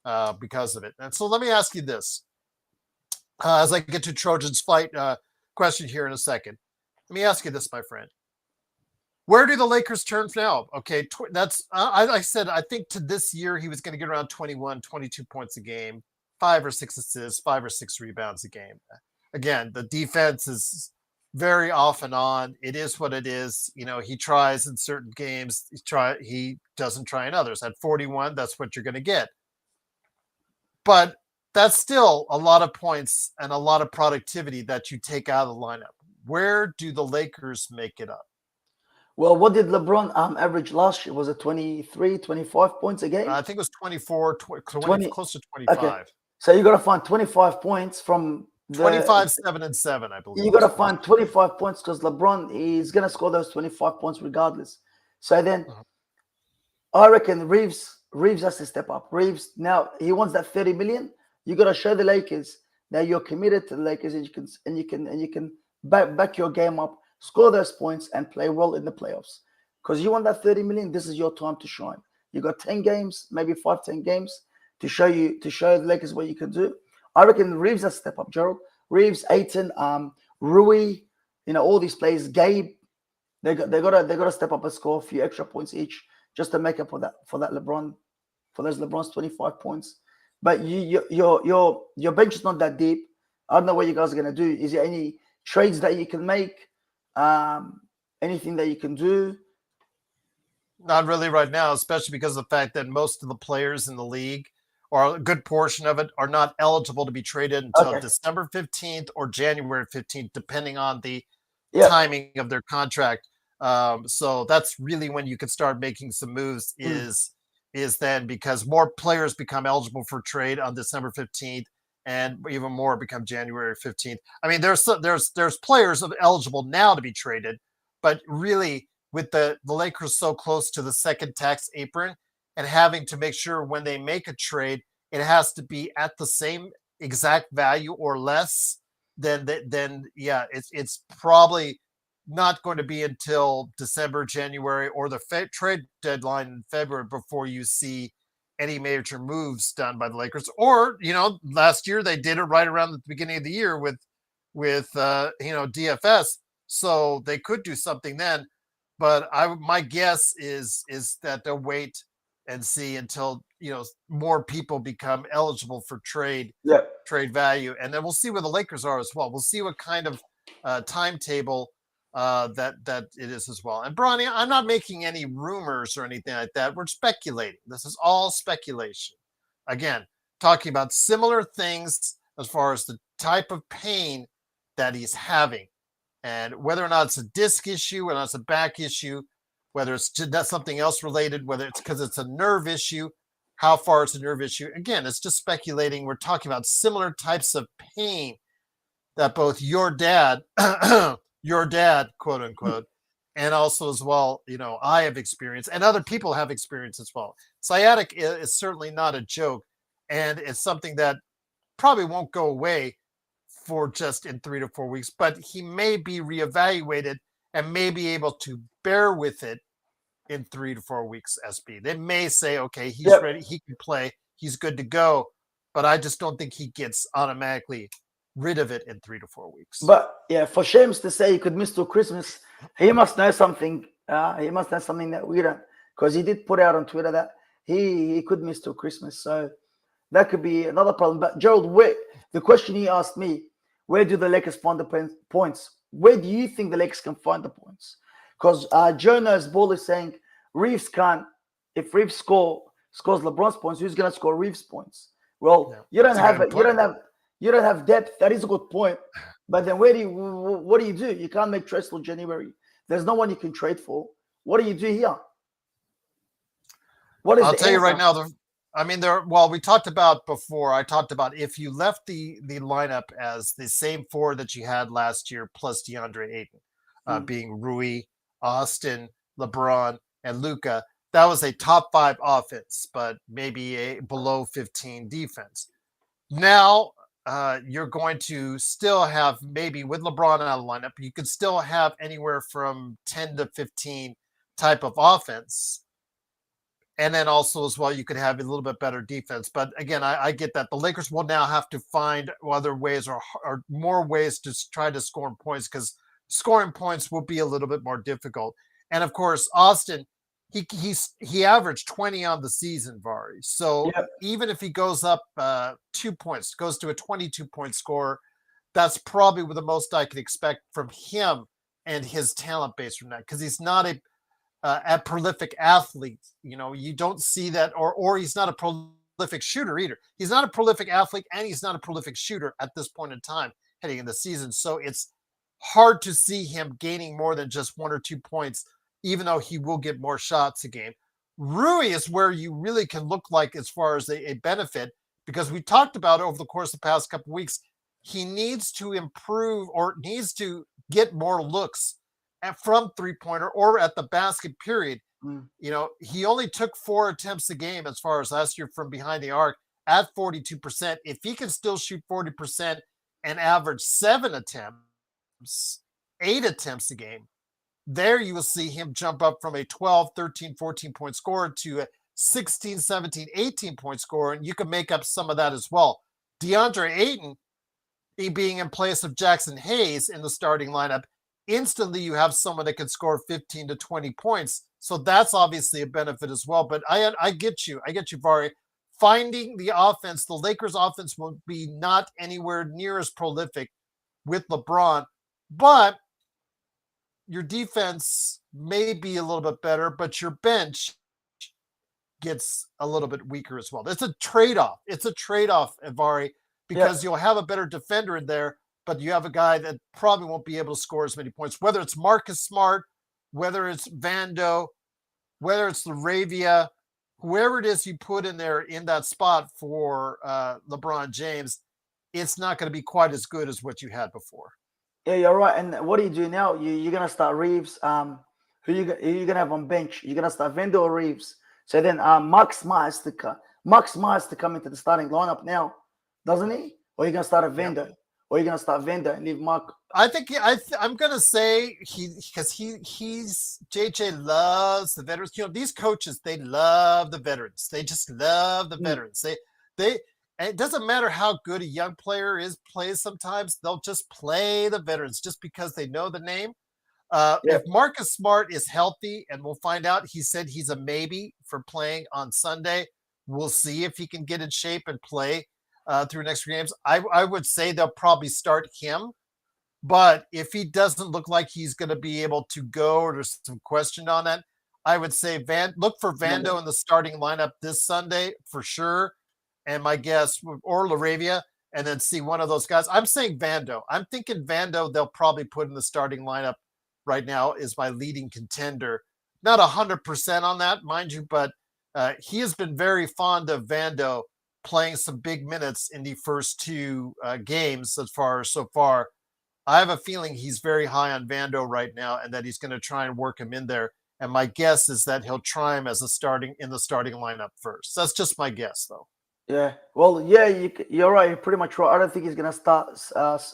Speaker 1: up because of it. And so let me ask you this. As I get to Trojan's Fight question here in a second, let me ask you this, my friend. Where do the Lakers turn now? Okay, that's I said I think to this year he was going to get around 21, 22 points a game, 5 or 6 assists, 5 or 6 rebounds a game. Again, the defense is very off and on. It is what it is. He tries in certain games. He doesn't try in others. At 41, that's what you're going to get. But that's still a lot of points and a lot of productivity that you take out of the lineup. Where do the Lakers make it up?
Speaker 2: Well, what did LeBron average last year? Was it 23, 25 points a game?
Speaker 1: I think it was 24, 20, close to 25.
Speaker 2: Okay. So you got to find 25 points from
Speaker 1: 25, 7, and 7, I believe.
Speaker 2: You got to find 25 points because LeBron is going to score those 25 points regardless. So then I reckon Reeves has to step up. Reeves, now he wants that 30 million. You got to show the Lakers that you're committed to the Lakers, and you can back your game up, score those points, and play well in the playoffs. Because you want that 30 million, this is your time to shine. You got 10 games, maybe 5-10 games to show the Lakers what you can do. I reckon Reeves has to step up, Gerald. Reeves, Ayton, Rui, all these players, Gabe, they got to step up and score a few extra points each just to make up for those LeBron's 25 points. But your bench is not that deep. I don't know what you guys are gonna do. Is there any trades that you can make? Anything that you can do?
Speaker 1: Not really right now, especially because of the fact that most of the players in the league, or a good portion of it, are not eligible to be traded until December 15th or January 15th, depending on the timing of their contract. So that's really when you can start making some moves is then, because more players become eligible for trade on December 15th, and even more become January 15th. I mean, there's players eligible now to be traded, but really with the Lakers so close to the second tax apron and having to make sure when they make a trade, it has to be at the same exact value or less, then yeah, it's probably not going to be until December, January, or the trade deadline in February before you see any major moves done by the Lakers. Or, last year they did it right around the beginning of the year with DFS, so they could do something then. But my guess is that they'll wait and see until more people become eligible for trade value, and then we'll see where the Lakers are as well. We'll see what kind of timetable that it is as well. And Bronny, I'm not making any rumors or anything like that. We're speculating. This is all speculation. Again, talking about similar things as far as the type of pain that he's having, and whether or not it's a disc issue, whether it's a back issue, whether it's that's something else related, whether it's because it's a nerve issue, how far it's a nerve issue. Again, it's just speculating. We're talking about similar types of pain that both your dad, quote unquote, and also as well, I have experienced and other people have experienced as well. Sciatic is certainly not a joke, and it's something that probably won't go away for just in 3 to 4 weeks, but he may be reevaluated and may be able to bear with it in 3 to 4 weeks, SB. They may say, okay, he's ready, he can play, he's good to go, but I just don't think he gets automatically rid of it in 3 to 4 weeks.
Speaker 2: But yeah, for James to say he could miss till Christmas, he must know something. He must know something that we don't, because he did put out on Twitter that he could miss till Christmas. So that could be another problem. But Gerald, the question he asked me, where do the Lakers find the points? Where do you think the Lakers can find the points? Because Jonas Ball is saying Reeves can't. If Reeves scores LeBron's points, who's going to score Reeves' points? Well, you don't have depth. That is a good point. But then what do you do? You can't make trades till January. There's no one you can trade for. What do you do here?
Speaker 1: I'll tell you right now. We talked about before. I talked about if you left the lineup as the same four that you had last year, plus DeAndre Ayton, being Rui, Austin, LeBron, and Luka, that was a top 5 offense, but maybe a below 15 defense. Now you're going to still have, maybe with LeBron out of the lineup, you could still have anywhere from 10 to 15 type of offense. And then also as well, you could have a little bit better defense. But again, I get that. The Lakers will now have to find other ways or more ways to try to score points, because scoring points will be a little bit more difficult. And of course, Austin, he averaged 20 on the season, Vari. So even if he goes up 2 points, goes to a 22-point score, that's probably the most I could expect from him and his talent base from that, because he's not a prolific athlete. You don't see that, or he's not a prolific shooter either. He's not a prolific athlete, and he's not a prolific shooter at this point in time heading in the season. So it's hard to see him gaining more than just 1 or 2 points, even though he will get more shots a game. Rui is where you really can look like as far as a benefit, because we talked about over the course of the past couple of weeks, he needs to improve or needs to get more looks from three-pointer or at the basket period. He only took 4 attempts a game as far as last year from behind the arc at 42%. If he can still shoot 40% and average 7 attempts, 8 attempts a game, there you will see him jump up from a 12, 13, 14-point scorer to a 16, 17, 18-point scorer, and you can make up some of that as well. DeAndre Ayton, being in place of Jackson Hayes in the starting lineup, instantly you have someone that can score 15 to 20 points. So that's obviously a benefit as well. But I get you, Vari. Finding the offense, the Lakers offense will be not anywhere near as prolific with LeBron, but your defense may be a little bit better, but your bench gets a little bit weaker as well. It's a trade-off. Vari, because you'll have a better defender in there, but you have a guy that probably won't be able to score as many points, whether it's Marcus Smart, whether it's Vando, whether it's Laravia, whoever it is you put in there in that spot for LeBron James, it's not going to be quite as good as what you had before.
Speaker 2: Yeah, you're right. And what do you do now? You're gonna start Reeves. Who you gonna have on bench? You're gonna start Vendo or Reeves. So then Max Myers to come into the starting lineup now, doesn't he? Or you're gonna start a Vendo, or you're gonna start Vendo and leave Mark.
Speaker 1: I think I'm gonna say he's JJ loves the veterans. You know, these coaches, they love the veterans. They just love the veterans. They and it doesn't matter how good a young player plays sometimes, they'll just play the veterans just because they know the name. If Marcus Smart is healthy, and we'll find out, he said he's a maybe for playing on Sunday. We'll see if he can get in shape and play through next games. I would say they'll probably start him. But if he doesn't look like he's going to be able to go, or there's some question on that, I would say look for Vando in the starting lineup this Sunday for sure. And my guess, or Laravia, and then see one of those guys. I'm saying Vando. I'm thinking Vando they'll probably put in the starting lineup right now is my leading contender. Not 100% on that, mind you, but he has been very fond of Vando playing some big minutes in the first two games so far. I have a feeling he's very high on Vando right now, and that he's going to try and work him in there. And my guess is that he'll try him as in the starting lineup first. That's just my guess, though.
Speaker 2: Yeah. Well, yeah, you're right. You're pretty much right. I don't think he's gonna start.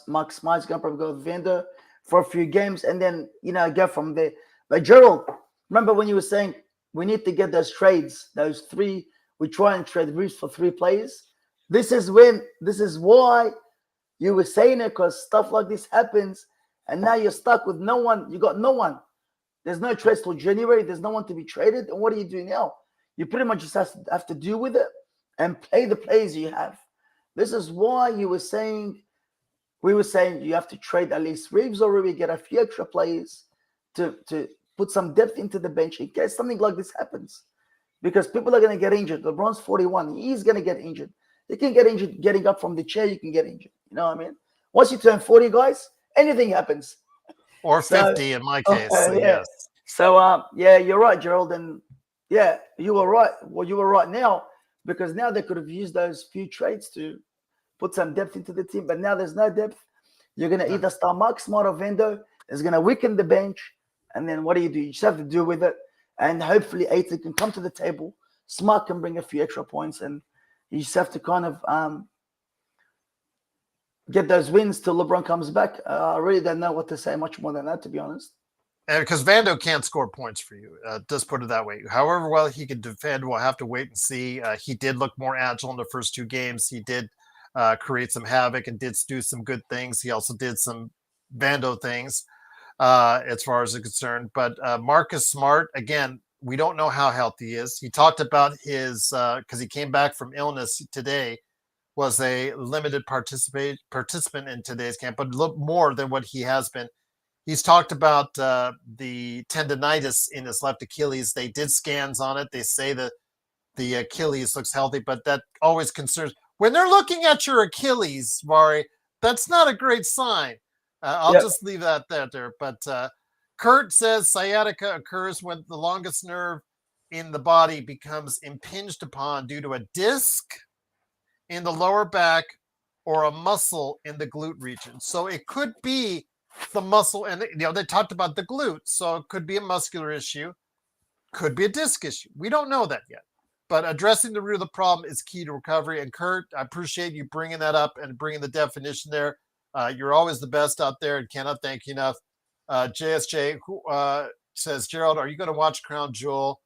Speaker 2: Max Myers gonna probably go with Vando for a few games, and then get from there. But Gerald, remember when you were saying we need to get those trades, those three? We try and trade Reeves for 3 players. This is why you were saying it, because stuff like this happens, and now you're stuck with no one. You got no one. There's no trades till January. There's no one to be traded. And what do you do now? You pretty much just have to deal with it and play the players you have. This is why we were saying you have to trade at least Reeves, or we get a few extra players to put some depth into the bench in case something like this happens. Because people are going to get injured. LeBron's 41. He's going to get injured. You can get injured getting up from the chair. You can get injured. You know what I mean? Once you turn 40, guys, anything happens.
Speaker 1: Or 50 in my case. So yes.
Speaker 2: So, you're right, Gerald. And yeah, you were right. Well, you were right now, because now they could have used those few trades to put some depth into the team. But now there's no depth. You're going to either start Mark Smart or Vendo. It's going to weaken the bench. And then what do? You just have to deal with it. And hopefully Aiton can come to the table. Smart can bring a few extra points. And you just have to kind of get those wins till LeBron comes back. I really don't know what to say much more than that, to be honest.
Speaker 1: And because Vando can't score points for you, just put it that way. However well he can defend, we'll have to wait and see. He did look more agile in the first 2 games. He did create some havoc and did do some good things. He also did some Vando things as far as it's concerned. But Marcus Smart, again, we don't know how healthy he is. He talked about his, because he came back from illness today, was a limited participant in today's camp, but a little more than what he has been. He's talked about the tendonitis in his left Achilles. They did scans on it. They say that the Achilles looks healthy, but that always concerns. When they're looking at your Achilles, Mari, that's not a great sign. I'll just leave that there. But Kurt says sciatica occurs when the longest nerve in the body becomes impinged upon due to a disc in the lower back or a muscle in the glute region. So it could be the muscle, and they talked about the glute, so it could be a muscular issue, could be a disc issue. We don't know that yet, but addressing the root of the problem is key to recovery. And Kurt, I appreciate you bringing that up and bringing the definition there. You're always the best out there, and cannot thank you enough. JSJ who says, Gerald, are you going to watch Crown Jewel?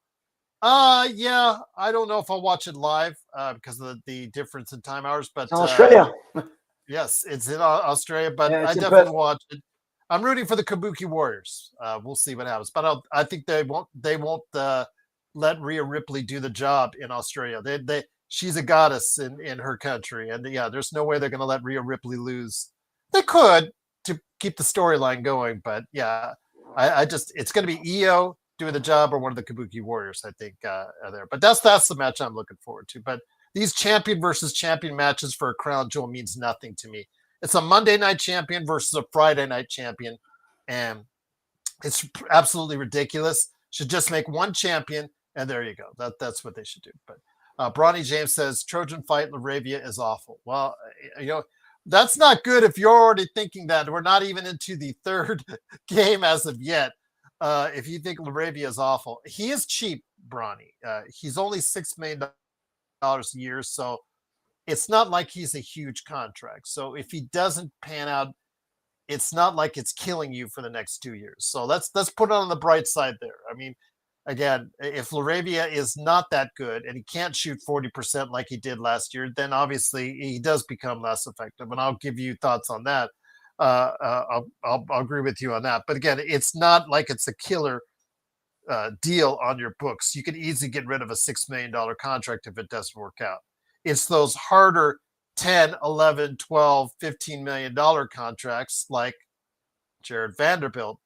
Speaker 1: Yeah, I don't know if I'll watch it live because of the difference in time hours, but
Speaker 2: Australia.
Speaker 1: Yes, it's in Australia, but
Speaker 2: Yeah,
Speaker 1: I definitely watch it. I'm rooting for the Kabuki Warriors. We'll see what happens, but I think they won't let Rhea Ripley do the job in Australia. She's a goddess in her country, and there's no way they're going to let Rhea Ripley lose. They could to keep the storyline going, but it's going to be Io doing the job or one of the Kabuki Warriors, I think, are there. But that's the match I'm looking forward to. But these champion versus champion matches for a crown jewel means nothing to me. It's a Monday night champion versus a Friday night champion, and it's absolutely ridiculous. Should just make one champion, and there you go. That's what they should do. But Bronny James says Trojan Fight Laravia is awful. Well, That's not good if you're already thinking that. We're not even into the third game as of yet. If you think Laravia is awful, he is cheap, Bronny. He's only $6 million a year, so it's not like he's a huge contract. So if he doesn't pan out, it's not like it's killing you for the next 2 years. So let's put it on the bright side there. I mean, again, if Laravia is not that good and he can't shoot 40% like he did last year, then obviously he does become less effective. And I'll give you thoughts on that. I'll agree with you on that. But again, it's not like it's a killer deal on your books. You can easily get rid of a $6 million contract if it doesn't work out. It's those harder 10, 11, 12, $15 million contracts like Jared Vanderbilt,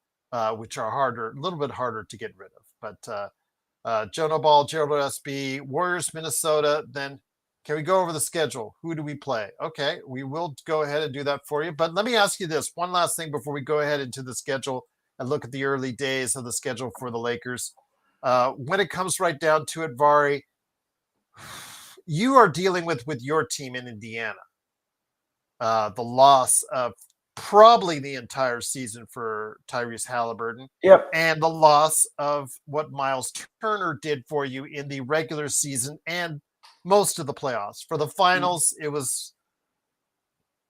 Speaker 1: which are harder, a little bit harder to get rid of. But Jonah Ball, Gerald SB, Warriors, Minnesota. Then can we go over the schedule? Who do we play? Okay, we will go ahead and do that for you. But let me ask you this one last thing before we go ahead into the schedule and look at the early days of the schedule for the Lakers. When it comes right down to it, Vari, you are dealing with your team in Indiana. The loss of probably the entire season for Tyrese Halliburton.
Speaker 2: Yep.
Speaker 1: And the loss of what Miles Turner did for you in the regular season and most of the playoffs. For the finals, it was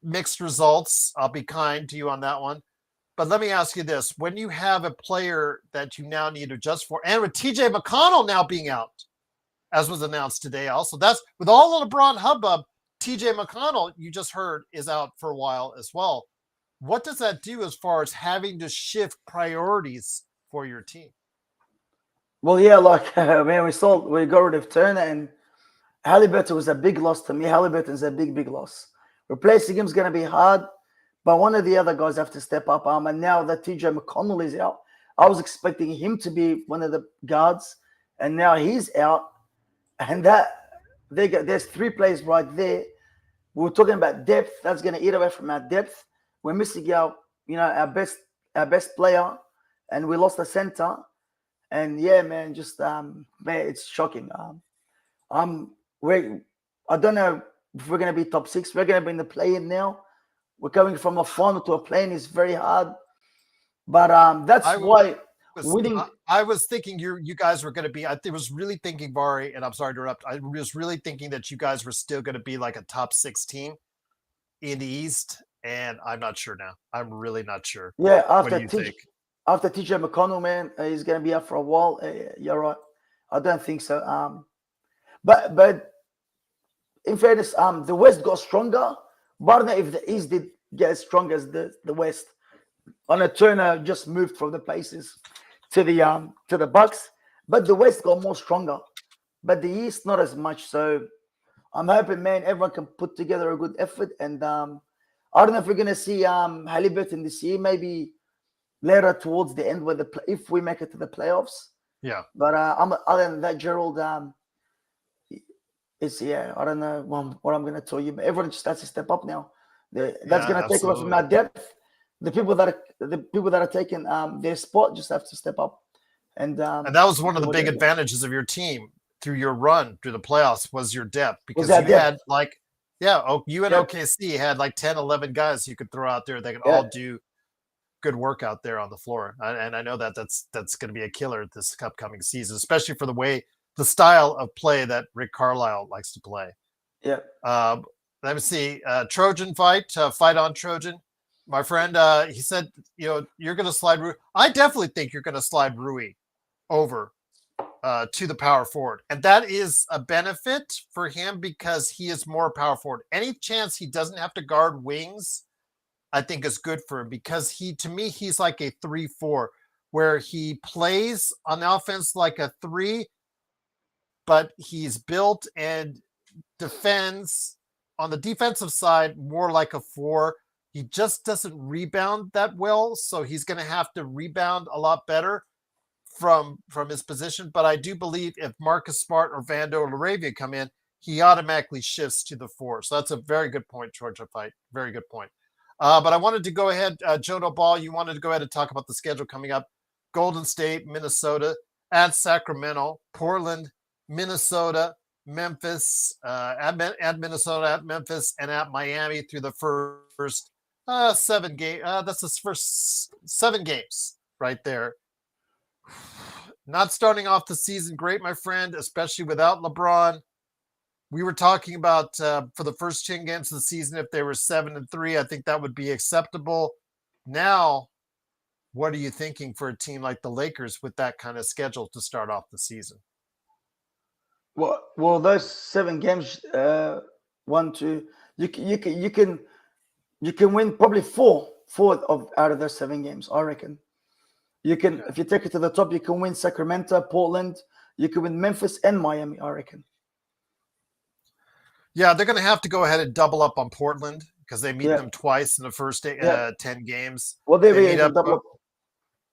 Speaker 1: mixed results. I'll be kind to you on that one. But let me ask you this. When you have a player that you now need to adjust for, and with TJ McConnell now being out, as was announced today also, that's with all the LeBron hubbub, TJ McConnell, you just heard, is out for a while as well. What does that do as far as having to shift priorities for your team?
Speaker 2: Well, yeah, like man, we got rid of Turner, and Halliburton was a big loss to me. Halliburton's a big loss. Replacing him is going to be hard, but one of the other guys have to step up. And now that TJ McConnell is out, I was expecting him to be one of the guards, and now he's out. And there's three players right there. We were talking about depth. That's going to eat away from our depth. We're missing our best player, and we lost the center. And yeah, man, just man, it's shocking. I don't know if we're going to be top 6. We're going to be in the play-in now. We're coming from a final to a play-in is very hard. But that's why winning.
Speaker 1: I was thinking you guys were going to be. I was really thinking, Vari, and I'm sorry to interrupt. I was really thinking that you guys were still going to be like a top 6 team in the East, and I'm not sure now. I'm really not sure.
Speaker 2: Yeah,
Speaker 1: after
Speaker 2: TJ McConnell, man, he's going to be out for a while. You're right. I don't think so. But in fairness, the West got stronger. But I don't know if the East did get as strong as the West. On a Turner just moved from the places to the Bucks, but the West got more stronger. But the East not as much. So I'm hoping, man, everyone can put together a good effort. And I don't know if we're gonna see Halliburton this year. Maybe later towards the end, if we make it to the playoffs.
Speaker 1: Yeah.
Speaker 2: But other than that, Gerald, I don't know what I'm gonna tell you. But everyone just has to step up now. That's gonna take away from our depth. The people that are taking their spot just have to step up. And that
Speaker 1: was one of the big advantages of your team through your run through the playoffs was your depth, because you had OKC had like 10, 11 guys you could throw out there that could all do good work out there on the floor. And I know that's going to be a killer this upcoming season, especially for the style of play that Rick Carlisle likes to play.
Speaker 2: Yeah.
Speaker 1: Let me see. Trojan fight on Trojan. My friend, he said, you're going to slide Rui. I definitely think you're going to slide Rui over to the power forward. And that is a benefit for him because he is more power forward. Any chance he doesn't have to guard wings, I think is good for him, because to me, he's like a 3-4 where he plays on offense like a 3, but he's built and defends on the defensive side more like a 4. He just doesn't rebound that well, so he's going to have to rebound a lot better from his position. But I do believe if Marcus Smart or Vando or Laravia come in, he automatically shifts to the 4. So that's a very good point, Georgia Fight. Very good point. But I wanted to go ahead, Jono Ball, you wanted to go ahead and talk about the schedule coming up. Golden State, Minnesota, at Sacramento, Portland, Minnesota, Memphis, at Minnesota, at Memphis, and at Miami through the first 7 game. That's the first 7 games right there. Not starting off the season great, my friend, especially without LeBron. We were talking about for the first 10 games of the season, if they were 7-3, I think that would be acceptable. Now, what are you thinking for a team like the Lakers with that kind of schedule to start off the season?
Speaker 2: Well, those 7 games, 1, 2, you can win probably four out of those 7 games. I reckon you can. If you take it to the top, you can win Sacramento, Portland. You can win Memphis and Miami. I reckon.
Speaker 1: Yeah, they're going to have to go ahead and double up on Portland because they meet them twice in the first 10 games.
Speaker 2: Well, they meet up. Double up.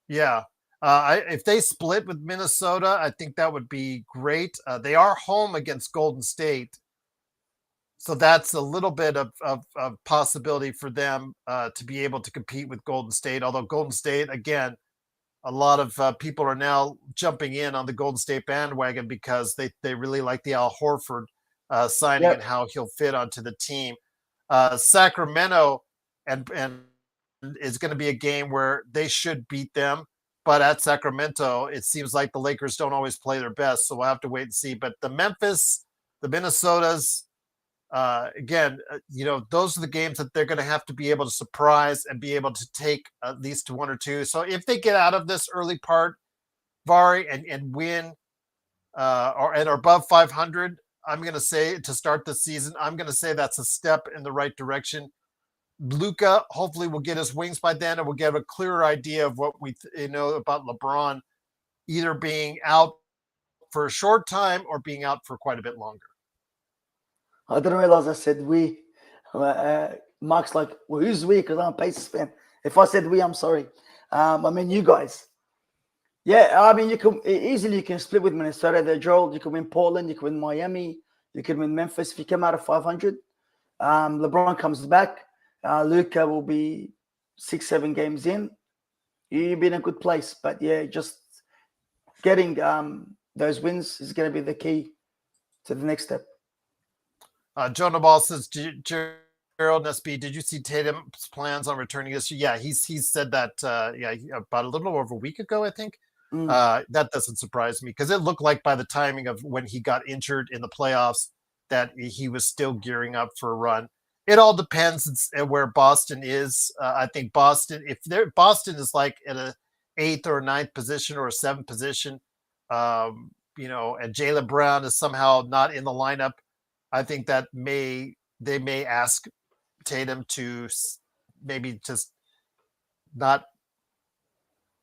Speaker 1: Yeah. If they split with Minnesota, I think that would be great. They are home against Golden State. So that's a little bit of possibility for them to be able to compete with Golden State. Although Golden State, again, a lot of people are now jumping in on the Golden State bandwagon because they really like the Al Horford signing and how he'll fit onto the team. Sacramento and is going to be a game where they should beat them. But at Sacramento, it seems like the Lakers don't always play their best. So we'll have to wait and see. But the Memphis, the Minnesotas, again, those are the games that they're going to have to be able to surprise and be able to take at least 1 or 2. So if they get out of this early part, Vari, and win and are above 500, I'm going to say to start the season, I'm going to say that's a step in the right direction. Luka hopefully will get his wings by then, and we'll get a clearer idea of what we know about LeBron either being out for a short time or being out for quite a bit longer.
Speaker 2: I didn't realize I said we. Mark's like, well, who's we? Because I'm a Pacers fan. If I said we, I'm sorry. I mean, you guys. Yeah, I mean, you can split with Minnesota there, Joel. You can win Portland. You can win Miami. You can win Memphis. If you come out of 500, LeBron comes back. Luka will be 6-7 games in. You'll be in a good place. But yeah, just getting those wins is going to be the key to the next step.
Speaker 1: Jonah Ball says, Gerald Nesby, did you see Tatum's plans on returning this year? Yeah, he's said that about a little over a week ago, I think. That doesn't surprise me because it looked like by the timing of when he got injured in the playoffs that he was still gearing up for a run. It all depends where Boston is. I think Boston is like at a 8th or 9th position or a 7th position, and Jaylen Brown is somehow not in the lineup. I think that they may ask Tatum to maybe just not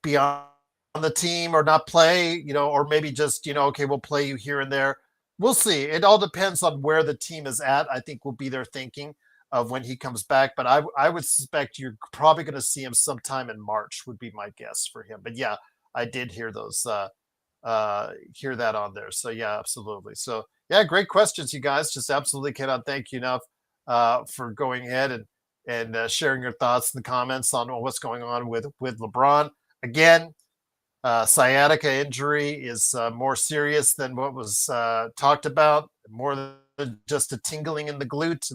Speaker 1: be on the team or not play, or maybe just, okay, we'll play you here and there. We'll see. It all depends on where the team is at. I think will be their thinking of when he comes back. But I would suspect you're probably going to see him sometime in March would be my guess for him. But yeah, I did hear those, hear that on there. So yeah, absolutely. So yeah, great questions, you guys. Just absolutely cannot thank you enough for going ahead and sharing your thoughts in the comments on what's going on with LeBron. Again, sciatica injury is more serious than what was talked about, more than just a tingling in the glute,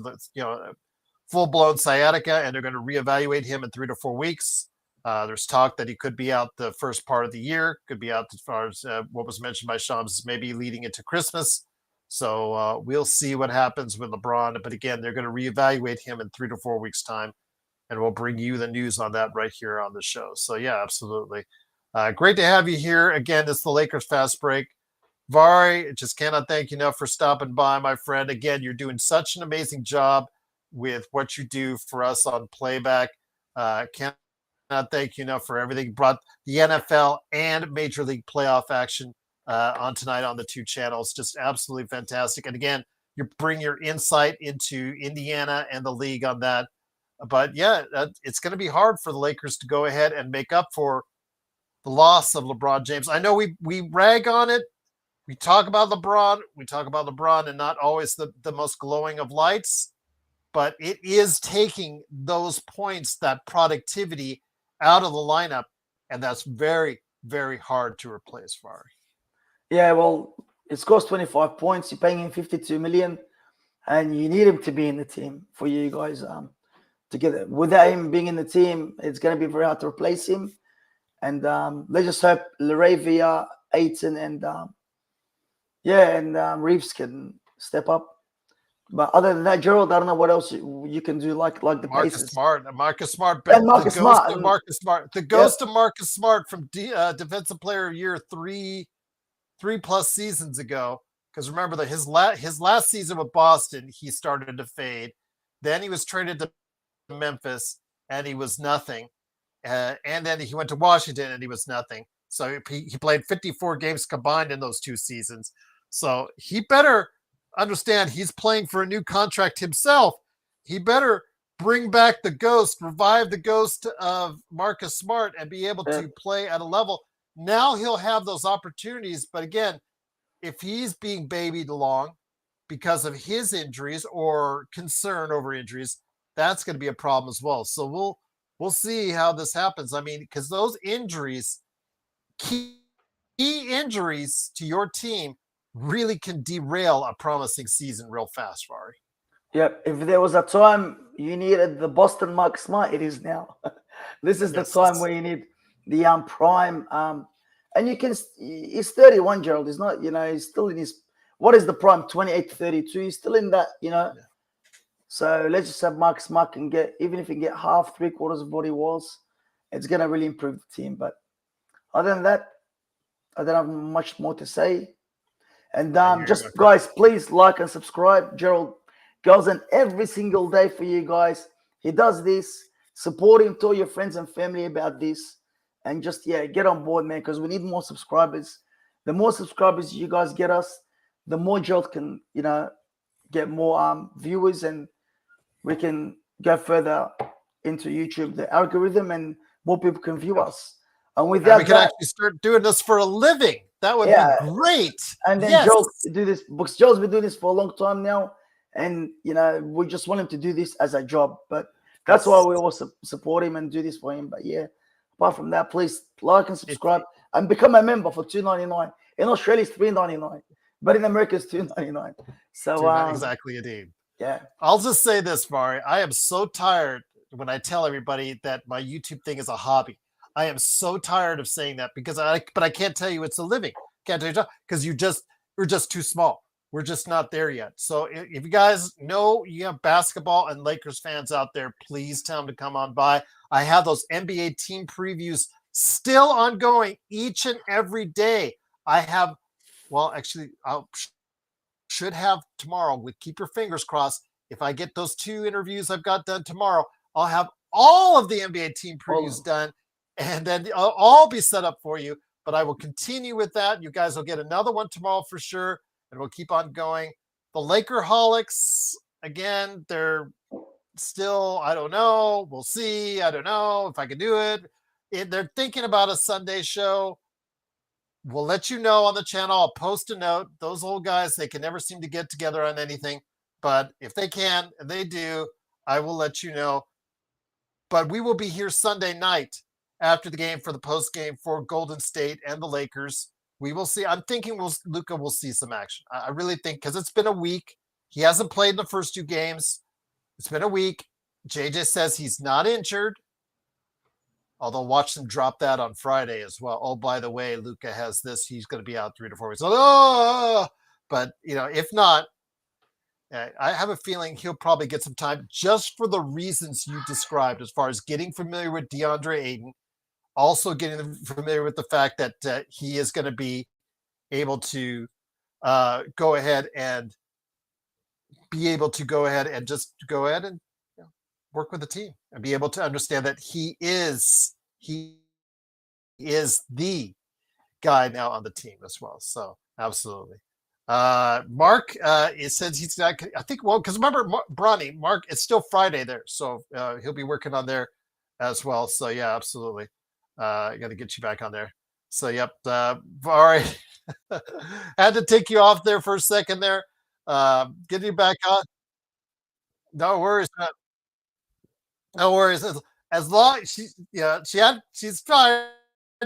Speaker 1: full-blown sciatica, and they're going to reevaluate him in 3 to 4 weeks. There's talk that he could be out the first part of the year, could be out as far as what was mentioned by Shams, maybe leading into Christmas. So we'll see what happens with LeBron. But again, they're going to reevaluate him in 3 to 4 weeks' time, and we'll bring you the news on that right here on the show. So yeah, absolutely. Great to have you here. Again, this is the Lakers Fast Break. Vari, just cannot thank you enough for stopping by, my friend. Again, you're doing such an amazing job with what you do for us on Playback. Cannot thank you enough for everything. You brought the NFL and Major League playoff action on tonight on the 2 channels. Just absolutely fantastic. And again, you bring your insight into Indiana and the league on that. But yeah, it's going to be hard for the Lakers to go ahead and make up for the loss of LeBron James. I know we rag on it. We talk about LeBron and not always the most glowing of lights, but it is taking those points, that productivity out of the lineup, and that's very, very hard to replace, Vari.
Speaker 2: Yeah, well, It scores 25 points. You're paying him 52 million, and you need him to be in the team for you guys together. Without him being in the team, it's going to be very hard to replace him. And let's just hope Laravia, Aiton, and Reeves can step up. But other than that, Gerald, I don't know what else you can do like the
Speaker 1: Marcus
Speaker 2: Pacers.
Speaker 1: Smart, Marcus Smart,
Speaker 2: And Marcus Smart.
Speaker 1: Marcus Smart, the ghost of Marcus Smart from Defensive Player of the Year 3+ seasons ago. Because remember that his last season with Boston, he started to fade. Then he was traded to Memphis, and he was nothing. And then he went to Washington, and he was nothing. So he played 54 games combined in those 2 seasons. So he better understand he's playing for a new contract himself. He better bring back the ghost, revive the ghost of Marcus Smart, and be able to play at a level. Now he'll have those opportunities. But again, if he's being babied along because of his injuries or concern over injuries, that's going to be a problem as well. So we'll see how this happens. I mean, because those injuries, key injuries to your team, really can derail a promising season real fast, Fari.
Speaker 2: Yep. If there was a time you needed the Boston Mark Smart, it is now. This is the time where you need the prime. And you can. He's 31, Gerald. He's not. He's still in his. What is the prime? 28 to 32. He's still in that. Yeah. So let's just have Mark Smart can get, even if he can get half, 3/4 of what he was, it's gonna really improve the team. But other than that, I don't have much more to say. And guys, please like and subscribe. Gerald goes in every single day for you guys. He does this. Support him. Tell your friends and family about this. And just, get on board, man, because we need more subscribers. The more subscribers you guys get us, the more Gerald can, get more viewers, and we can go further into YouTube, the algorithm, and more people can view us. And with that,
Speaker 1: we can actually start doing this for a living. That would be great.
Speaker 2: And then Gerald do this, because Gerald's been doing this for a long time now, and we just want him to do this as a job. But that's why we also support him and do this for him. But apart from that, please like and subscribe and become a member for $2.99. In Australia, it's $3.99, but in America, it's $2.99. So
Speaker 1: exactly, indeed.
Speaker 2: Yeah.
Speaker 1: I'll just say this, Mari. I am so tired when I tell everybody that my YouTube thing is a hobby. I am so tired of saying that but I can't tell you it's a living. Can't tell you because we're just too small. We're just not there yet. So if you guys know you have basketball and Lakers fans out there, please tell them to come on by. I have those NBA team previews still ongoing each and every day. I have, actually, I should have tomorrow. Keep your fingers crossed. If I get those 2 interviews I've got done tomorrow, I'll have all of the NBA team previews done, and then I'll all be set up for you. But I will continue with that. You guys will get another one tomorrow for sure, and we'll keep on going. The Lakerholics, again, they're still, I don't know. We'll see. I don't know if I can do it. They're thinking about a Sunday show. We'll let you know on the channel. I'll post a note. Those old guys, they can never seem to get together on anything. But if they can, and they do, I will let you know. But we will be here Sunday night after the game for the post game for Golden State and the Lakers. We will see. I'm thinking Luka will see some action. I really think, because it's been a week. He hasn't played in the first 2 games. It's been a week. JJ says he's not injured. Although watch them drop that on Friday as well. Oh, by the way, Luka has this. He's going to be out 3 to 4 weeks. But, if not, I have a feeling he'll probably get some time just for the reasons you described, as far as getting familiar with DeAndre Ayton, also getting familiar with the fact that he is going to be able to go ahead and just go ahead and work with the team and be able to understand that he is the guy now on the team as well. So absolutely. Mark, it says he's got, I think, because remember, Bronny, Mark, it's still Friday there. So he'll be working on there as well. So yeah, absolutely. I got to get you back on there. So, yep. All right. Had to take you off there for a second there. Get you back on. No worries. No worries. As long she's tired.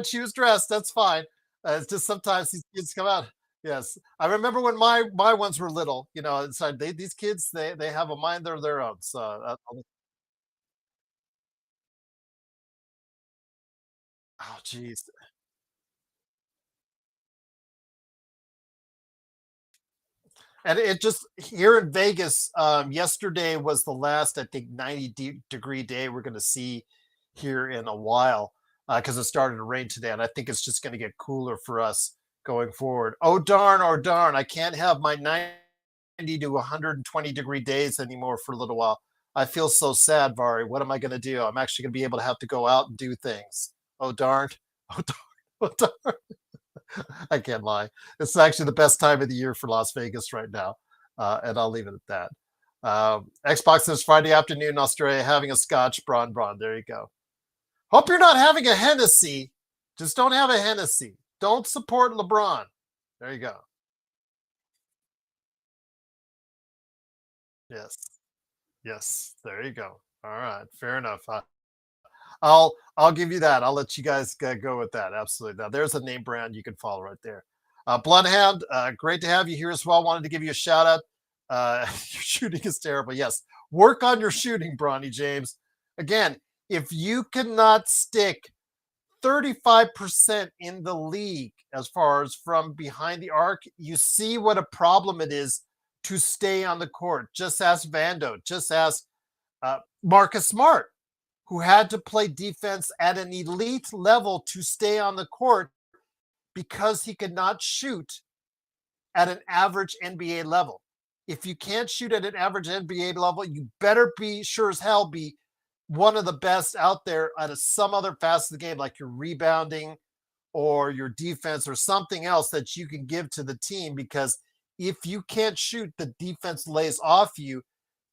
Speaker 1: She was dressed. That's fine. It's just sometimes these kids come out. Yes, I remember when my ones were little. So these kids they have a mind of their own. So oh geez. And it just here in Vegas, yesterday was the last, I think, 90-degree day we're going to see here in a while because it started to rain today. And I think it's just going to get cooler for us going forward. Oh, darn. I can't have my 90 to 120-degree days anymore for a little while. I feel so sad, Vari. What am I going to do? I'm actually going to be able to have to go out and do things. Oh, darn. Oh, darn. Oh, darn. I can't lie. It's actually the best time of the year for Las Vegas right now, and I'll leave it at that. Xbox says Friday afternoon in Australia having a Scotch Braun. There you go. Hope you're not having a Hennessy. Just don't have a Hennessy. Don't support LeBron. There you go. Yes, yes. There you go. All right, fair enough. I'll give you that. I'll let you guys go with that. Absolutely. Now there's a name brand you can follow right there. Bloodhound, great to have you here as well. Wanted to give you a shout out. Your shooting is terrible. Yes, work on your shooting, Bronny James. Again, if you cannot stick 35% in the league as far as from behind the arc, you see what a problem it is to stay on the court. Just ask Vando. Just ask Marcus Smart, who had to play defense at an elite level to stay on the court because he could not shoot at an average NBA level. If you can't shoot at an average NBA level, you better be sure as hell be one of the best out there at some other facet of the game, like your rebounding or your defense or something else that you can give to the team. Because if you can't shoot, the defense lays off you,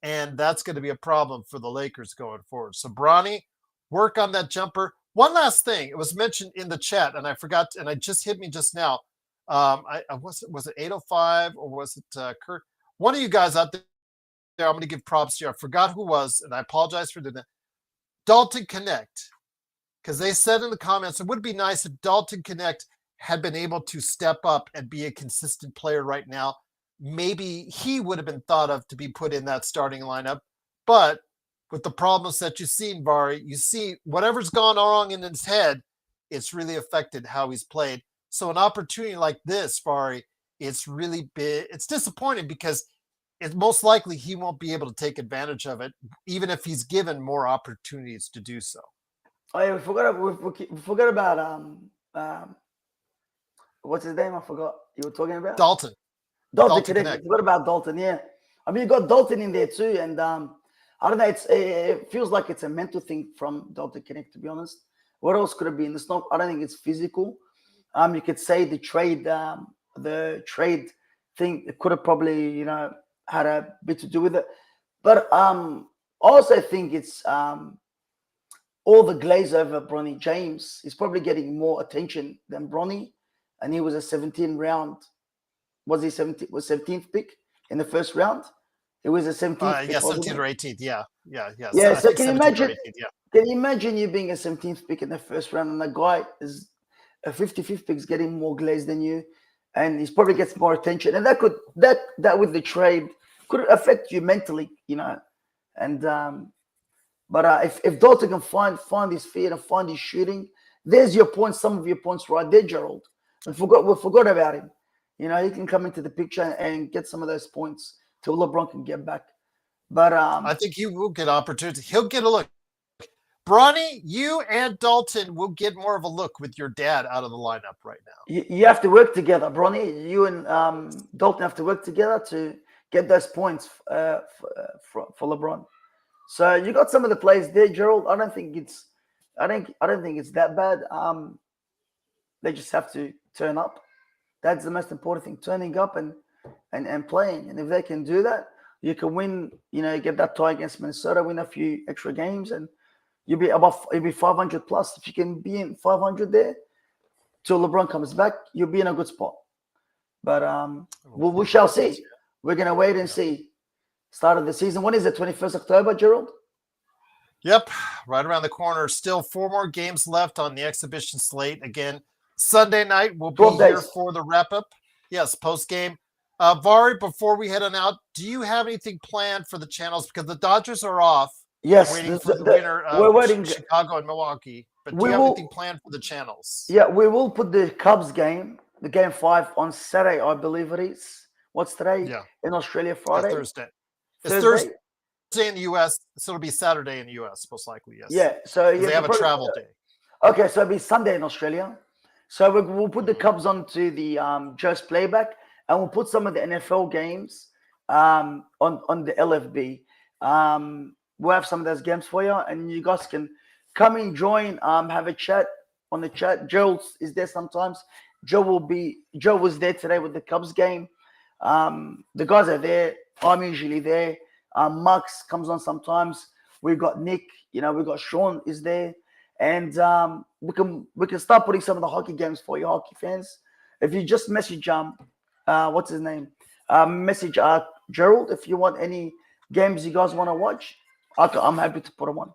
Speaker 1: and that's going to be a problem for the Lakers going forward. So, Bronny, work on that jumper. One last thing, it was mentioned in the chat, and I forgot, and it just hit me just now. I was it 805 or was it Kurt? One of you guys out there, I'm going to give props to you. I forgot who was, and I apologize for doing that. Dalton Connect, because they said in the comments it would be nice if Dalton Connect had been able to step up and be a consistent player right now. Maybe he would have been thought of to be put in that starting lineup. But with the problems that you've seen, Vari, you see whatever's gone wrong in his head, it's really affected how he's played. So an opportunity like this, Vari, it's really big. It's disappointing because it's most likely he won't be able to take advantage of it, even if he's given more opportunities to do so.
Speaker 2: Oh yeah, we forgot about what's his name? I forgot. You were talking about
Speaker 1: Dalton
Speaker 2: Connect.
Speaker 1: Connect.
Speaker 2: What about Dalton? Yeah, I mean you got Dalton in there too, and I don't know. It feels like it's a mental thing from Dalton Connect. To be honest, what else could it be? It's not. I don't think it's physical. You could say the trade thing. It could have probably had a bit to do with it, but I also think it's all the glaze over Bronny James. He's probably getting more attention than Bronny, and he was a 17 round. Was he 17? Was 17th pick in the first round? It was a 17th pick.
Speaker 1: Yeah, 17th or 18th. Yeah.
Speaker 2: Yeah.
Speaker 1: I
Speaker 2: So
Speaker 1: think
Speaker 2: can you
Speaker 1: 17th
Speaker 2: imagine?
Speaker 1: or 18th, yeah.
Speaker 2: Can you imagine you being a 17th pick in the first round, and the guy is a 55th pick, is getting more glaze than you, and he probably gets more attention, and that with the trade could affect you mentally, and but if Dalton can find his feet and find his shooting, there's your points. Some of your points right there, Gerald. We forgot about him. He can come into the picture and get some of those points till LeBron can get back. But
Speaker 1: I think he will get opportunity. He'll get a look. Bronny, you and Dalton will get more of a look with your dad out of the lineup right now.
Speaker 2: You have to work together, Bronny. You and Dalton have to work together to get those points for LeBron. So you got some of the plays there, Gerald. I don't think it's that bad. They just have to turn up. That's the most important thing: turning up and playing. And if they can do that, you can win. Get that tie against Minnesota, win a few extra games, and you'll be 500 plus. If you can be in 500 there till LeBron comes back, you'll be in a good spot. But we shall see. We're gonna wait and see. Start of the season. When is it? 21st October, Gerald?
Speaker 1: Yep, right around the corner. Still 4 more games left on the exhibition slate. Again, Sunday night we'll be here for the wrap-up. Yes, post game. Vari, before we head on out, do you have anything planned for the channels? Because the Dodgers are off,
Speaker 2: Yes,
Speaker 1: waiting for the winner
Speaker 2: we're
Speaker 1: of
Speaker 2: waiting.
Speaker 1: Chicago and Milwaukee. But do
Speaker 2: We
Speaker 1: you have anything
Speaker 2: will.
Speaker 1: planned for the channels?
Speaker 2: Yeah, we will put the Cubs game, the game 5, on Saturday, I believe it is. What's today
Speaker 1: Yeah,
Speaker 2: in Australia?
Speaker 1: yeah,
Speaker 2: Friday,
Speaker 1: Thursday. It's
Speaker 2: Thursday.
Speaker 1: Thursday in the U.S., so it'll be Saturday in the U.S. most likely. Yes.
Speaker 2: Yeah, so
Speaker 1: Because
Speaker 2: yeah,
Speaker 1: they have a travel day.
Speaker 2: Okay, so it'll be Sunday in Australia. So we'll put the Cubs onto the just playback, and we'll put some of the NFL games on the LFB. We'll have some of those games for you, and you guys can come and join. Have a chat on the chat. Joe is there sometimes. Joe was there today with the Cubs game. The guys are there. I'm usually there. Max comes on sometimes. We've got Nick. We've got Sean is there. And we can start putting some of the hockey games for you hockey fans. If you just message what's his name? Message Gerald if you want any games you guys want to watch. I'm happy to put them on.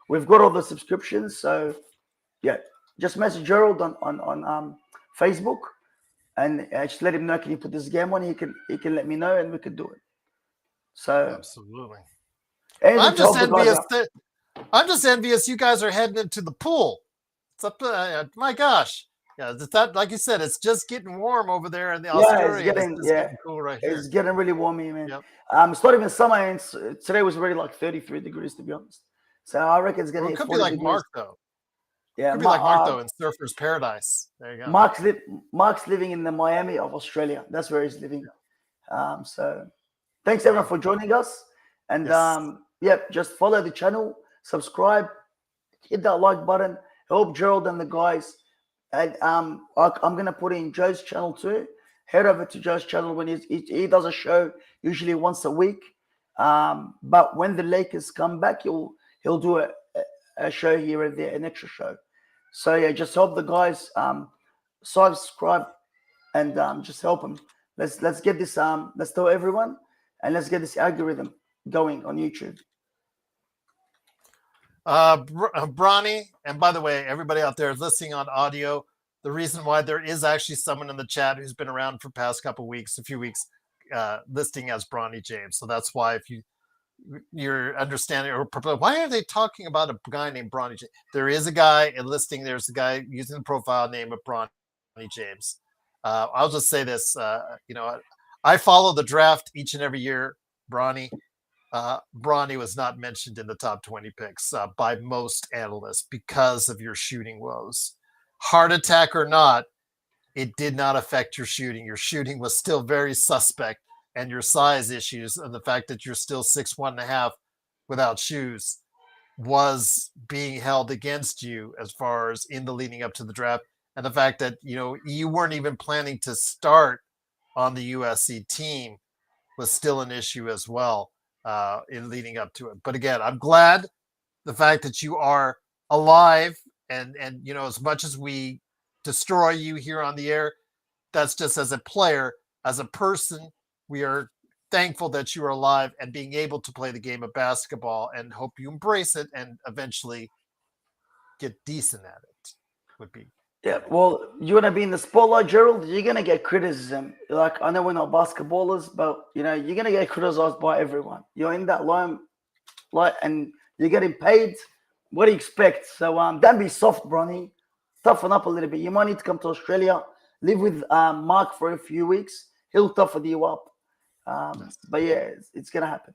Speaker 2: We've got all the subscriptions, so yeah, just message Gerald on Facebook and just let him know. Can you put this game on? He can let me know and we can do it. So
Speaker 1: absolutely.
Speaker 2: I'm just envious.
Speaker 1: I'm just envious. You guys are heading into the pool. It's up to my gosh. Yeah, it's that like you said, it's just getting warm over there in the Australia.
Speaker 2: It's getting
Speaker 1: cool right here.
Speaker 2: It's getting really warm here, man.
Speaker 1: Yep.
Speaker 2: It's not even summer, and today was already like 33 degrees to be honest. So I reckon it's gonna hit 40
Speaker 1: be like
Speaker 2: degrees.
Speaker 1: Mark though.
Speaker 2: Yeah,
Speaker 1: could be like Mark though in Surfer's Paradise. There you go.
Speaker 2: Mark's living in the Miami of Australia. That's where he's living. So thanks everyone for joining us, and just follow the channel, subscribe, hit that like button. Help Gerald and the guys. And I'm gonna put in Joe's channel too. Head over to Joe's channel when he does a show usually once a week. But when the Lakers come back, he'll do a show here and there, an extra show. So yeah, just help the guys subscribe and just help them. Let's get this let's tell everyone and let's get this algorithm going on YouTube.
Speaker 1: Bronny, and by the way, everybody out there listening on audio, the reason why there is actually someone in the chat who's been around for past a few weeks, listing as Bronny James. So that's why if you're understanding or why are they talking about a guy named Bronny James? There is a guy enlisting. There's a guy using the profile name of Bronny James. I'll just say this, I follow the draft each and every year, Bronny. Bronny was not mentioned in the top 20 picks by most analysts because of your shooting woes. Heart attack or not, it did not affect your shooting. Your shooting was still very suspect, and your size issues and the fact that you're still 6'1.5" without shoes was being held against you as far as in the leading up to the draft, and the fact that you weren't even planning to start on the USC team was still an issue as well. In leading up to it. But again, I'm glad the fact that you are alive and as much as we destroy you here on the air, that's just as a player, as a person, we are thankful that you are alive and being able to play the game of basketball, and hope you embrace it and eventually get decent at it would be.
Speaker 2: Yeah, well, you want to be in the spotlight, Gerald, you're going to get criticism. Like, I know we're not basketballers, but, you're going to get criticized by everyone. You're in that limelight and you're getting paid. What do you expect? So don't be soft, Bronny. Toughen up a little bit. You might need to come to Australia, live with Mark for a few weeks. He'll toughen you up. But, yeah, it's going to happen.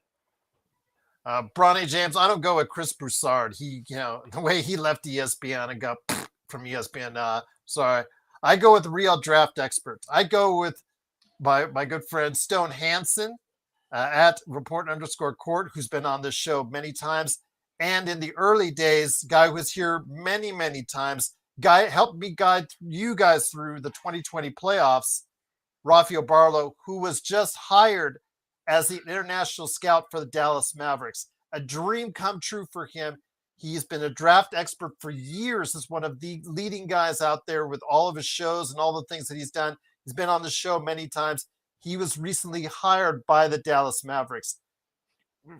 Speaker 1: Bronny James, I don't go with Chris Broussard. He, the way he left ESPN and got from ESPN. Sorry. I go with real draft experts. I go with my good friend Stone Hansen at report_court, who's been on this show many times. And in the early days, guy who was here many, many times, guy helped me guide you guys through the 2020 playoffs, Rafael Barlow, who was just hired as the international scout for the Dallas Mavericks. A dream come true for him. He's been a draft expert for years as one of the leading guys out there with all of his shows and all the things that he's done. He's been on the show many times. He was recently hired by the Dallas Mavericks.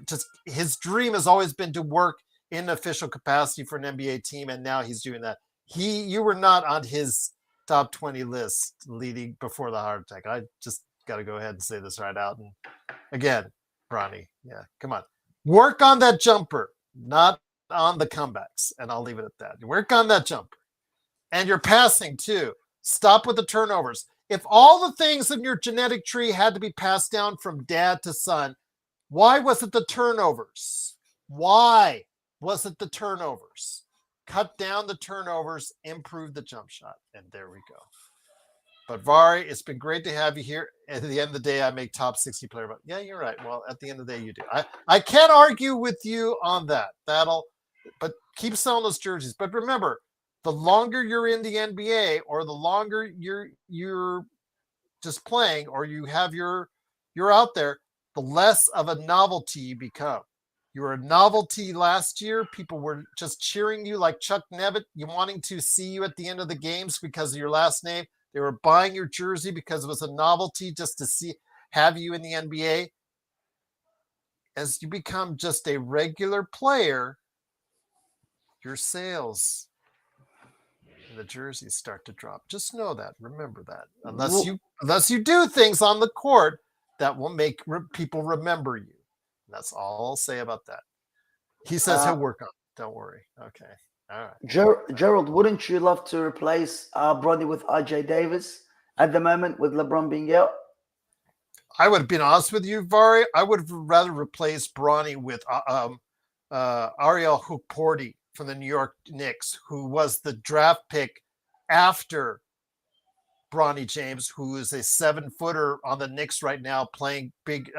Speaker 1: Just his dream has always been to work in official capacity for an NBA team, and now he's doing that. You were not on his top 20 list leading before the heart attack. I just got to go ahead and say this right out. And again, Bronny, yeah, come on. Work on that jumper, not on the comebacks. And I'll leave it at that. Work on that jumper. And your passing, too. Stop with the turnovers. If all the things in your genetic tree had to be passed down from dad to son, why was it the turnovers? Why was it the turnovers? Cut down the turnovers, improve the jump shot. And there we go. But Vari, it's been great to have you here. At the end of the day, I make top 60 player. But yeah, you're right. Well, at the end of the day, you do. I can't argue with you on that. But keep selling those jerseys. But remember, the longer you're in the NBA, or the longer you're just playing, or you're out there, the less of a novelty you become. You were a novelty last year. People were just cheering you like Chuck Nevitt, wanting to see you at the end of the games because of your last name. They were buying your jersey because it was a novelty just to have you in the NBA. As you become just a regular player, your sales and the jerseys start to drop. Just know that. Remember that. Unless you do things on the court that will make people remember you. That's all I'll say about that. He says he'll work on it. Don't worry. Okay. All right.
Speaker 2: Gerald, wouldn't you love to replace Bronny with RJ Davis at the moment with LeBron being out?
Speaker 1: I would have been honest with you, Vari. I would have rather replaced Bronny with Ariel Hukporti from the New York Knicks, who was the draft pick after Bronny James, who is a 7-footer on the Knicks right now, playing big,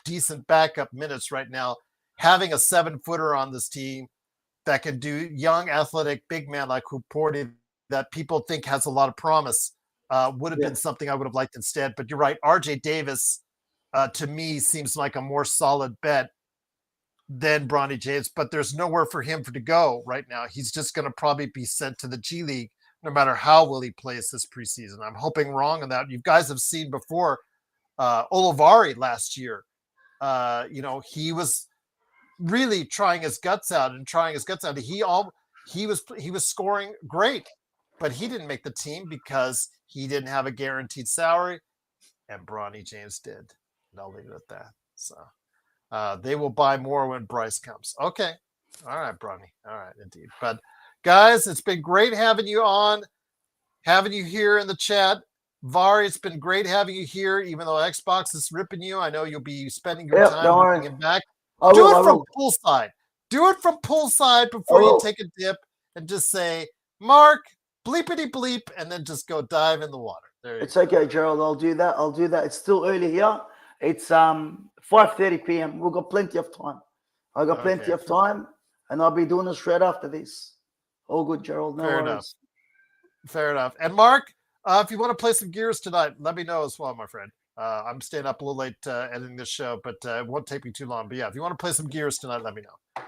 Speaker 1: decent backup minutes right now. Having a 7-footer on this team that can do young, athletic, big man like Hukporti that people think has a lot of promise would have been something I would have liked instead. But you're right. RJ Davis, to me, seems like a more solid bet than Bronny James, but there's nowhere for him to go right now. He's just going to probably be sent to the G League no matter how well he plays this preseason. I'm hoping wrong on that. You guys have seen before Olivari last year. He was really trying his guts out. He was scoring great, but he didn't make the team because he didn't have a guaranteed salary, and Bronny James did. And I'll leave it at that. So they will buy more when Bryce comes. Okay. All right, Bronny. All right, indeed. But guys, it's been great having you on, having you here in the chat. Vari, it's been great having you here, even though Xbox is ripping you. I know you'll be spending your time ripping him back. Do it from poolside. Do it from poolside before you take a dip and just say, Mark, bleepity bleep, and then just go dive in the water.
Speaker 2: It's okay, Gerald. I'll do that. It's still early here. It's 5:30 p.m. We've got plenty of time. I got plenty of time, and I'll be doing this right after this. All good, Gerald. No worries.
Speaker 1: Fair enough. And Mark, if you want to play some Gears tonight, let me know as well, my friend. I'm staying up a little late editing this show, but it won't take me too long. But yeah, if you want to play some Gears tonight, let me know.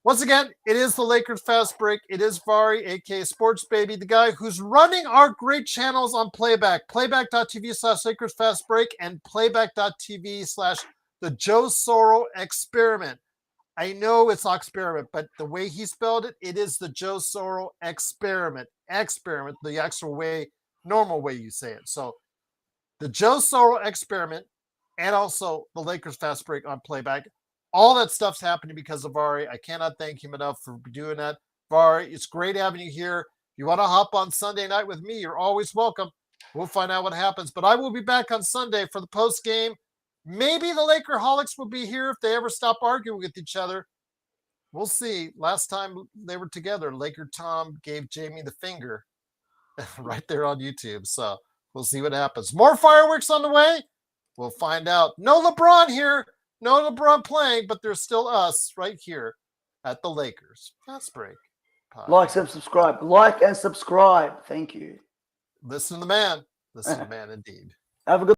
Speaker 1: Once again, it is the Lakers Fast Break. It is Vari, aka Sports Baby, the guy who's running our great channels on Playback. Playback.tv/Lakers Fast Break and Playback.tv/The Joe Soro Experiment. I know it's experiment, but the way he spelled it, it is the Joe Soro Experiment. Experiment, the actual way, normal way you say it. So the Joe Soro Experiment and also the Lakers Fast Break on Playback. All that stuff's happening because of Vari. I cannot thank him enough for doing that. Vari, it's great having you here. If you want to hop on Sunday night with me, you're always welcome. We'll find out what happens. But I will be back on Sunday for the post game. Maybe the Lakerholics will be here if they ever stop arguing with each other. We'll see. Last time they were together, Laker Tom gave Jamie the finger right there on YouTube. So we'll see what happens. More fireworks on the way. We'll find out. No LeBron here. No LeBron playing, but there's still us right here at the Lakers Fast Break.
Speaker 2: Like and subscribe. Like and subscribe. Thank you.
Speaker 1: Listen to the man. Listen to the man indeed.
Speaker 2: Have a good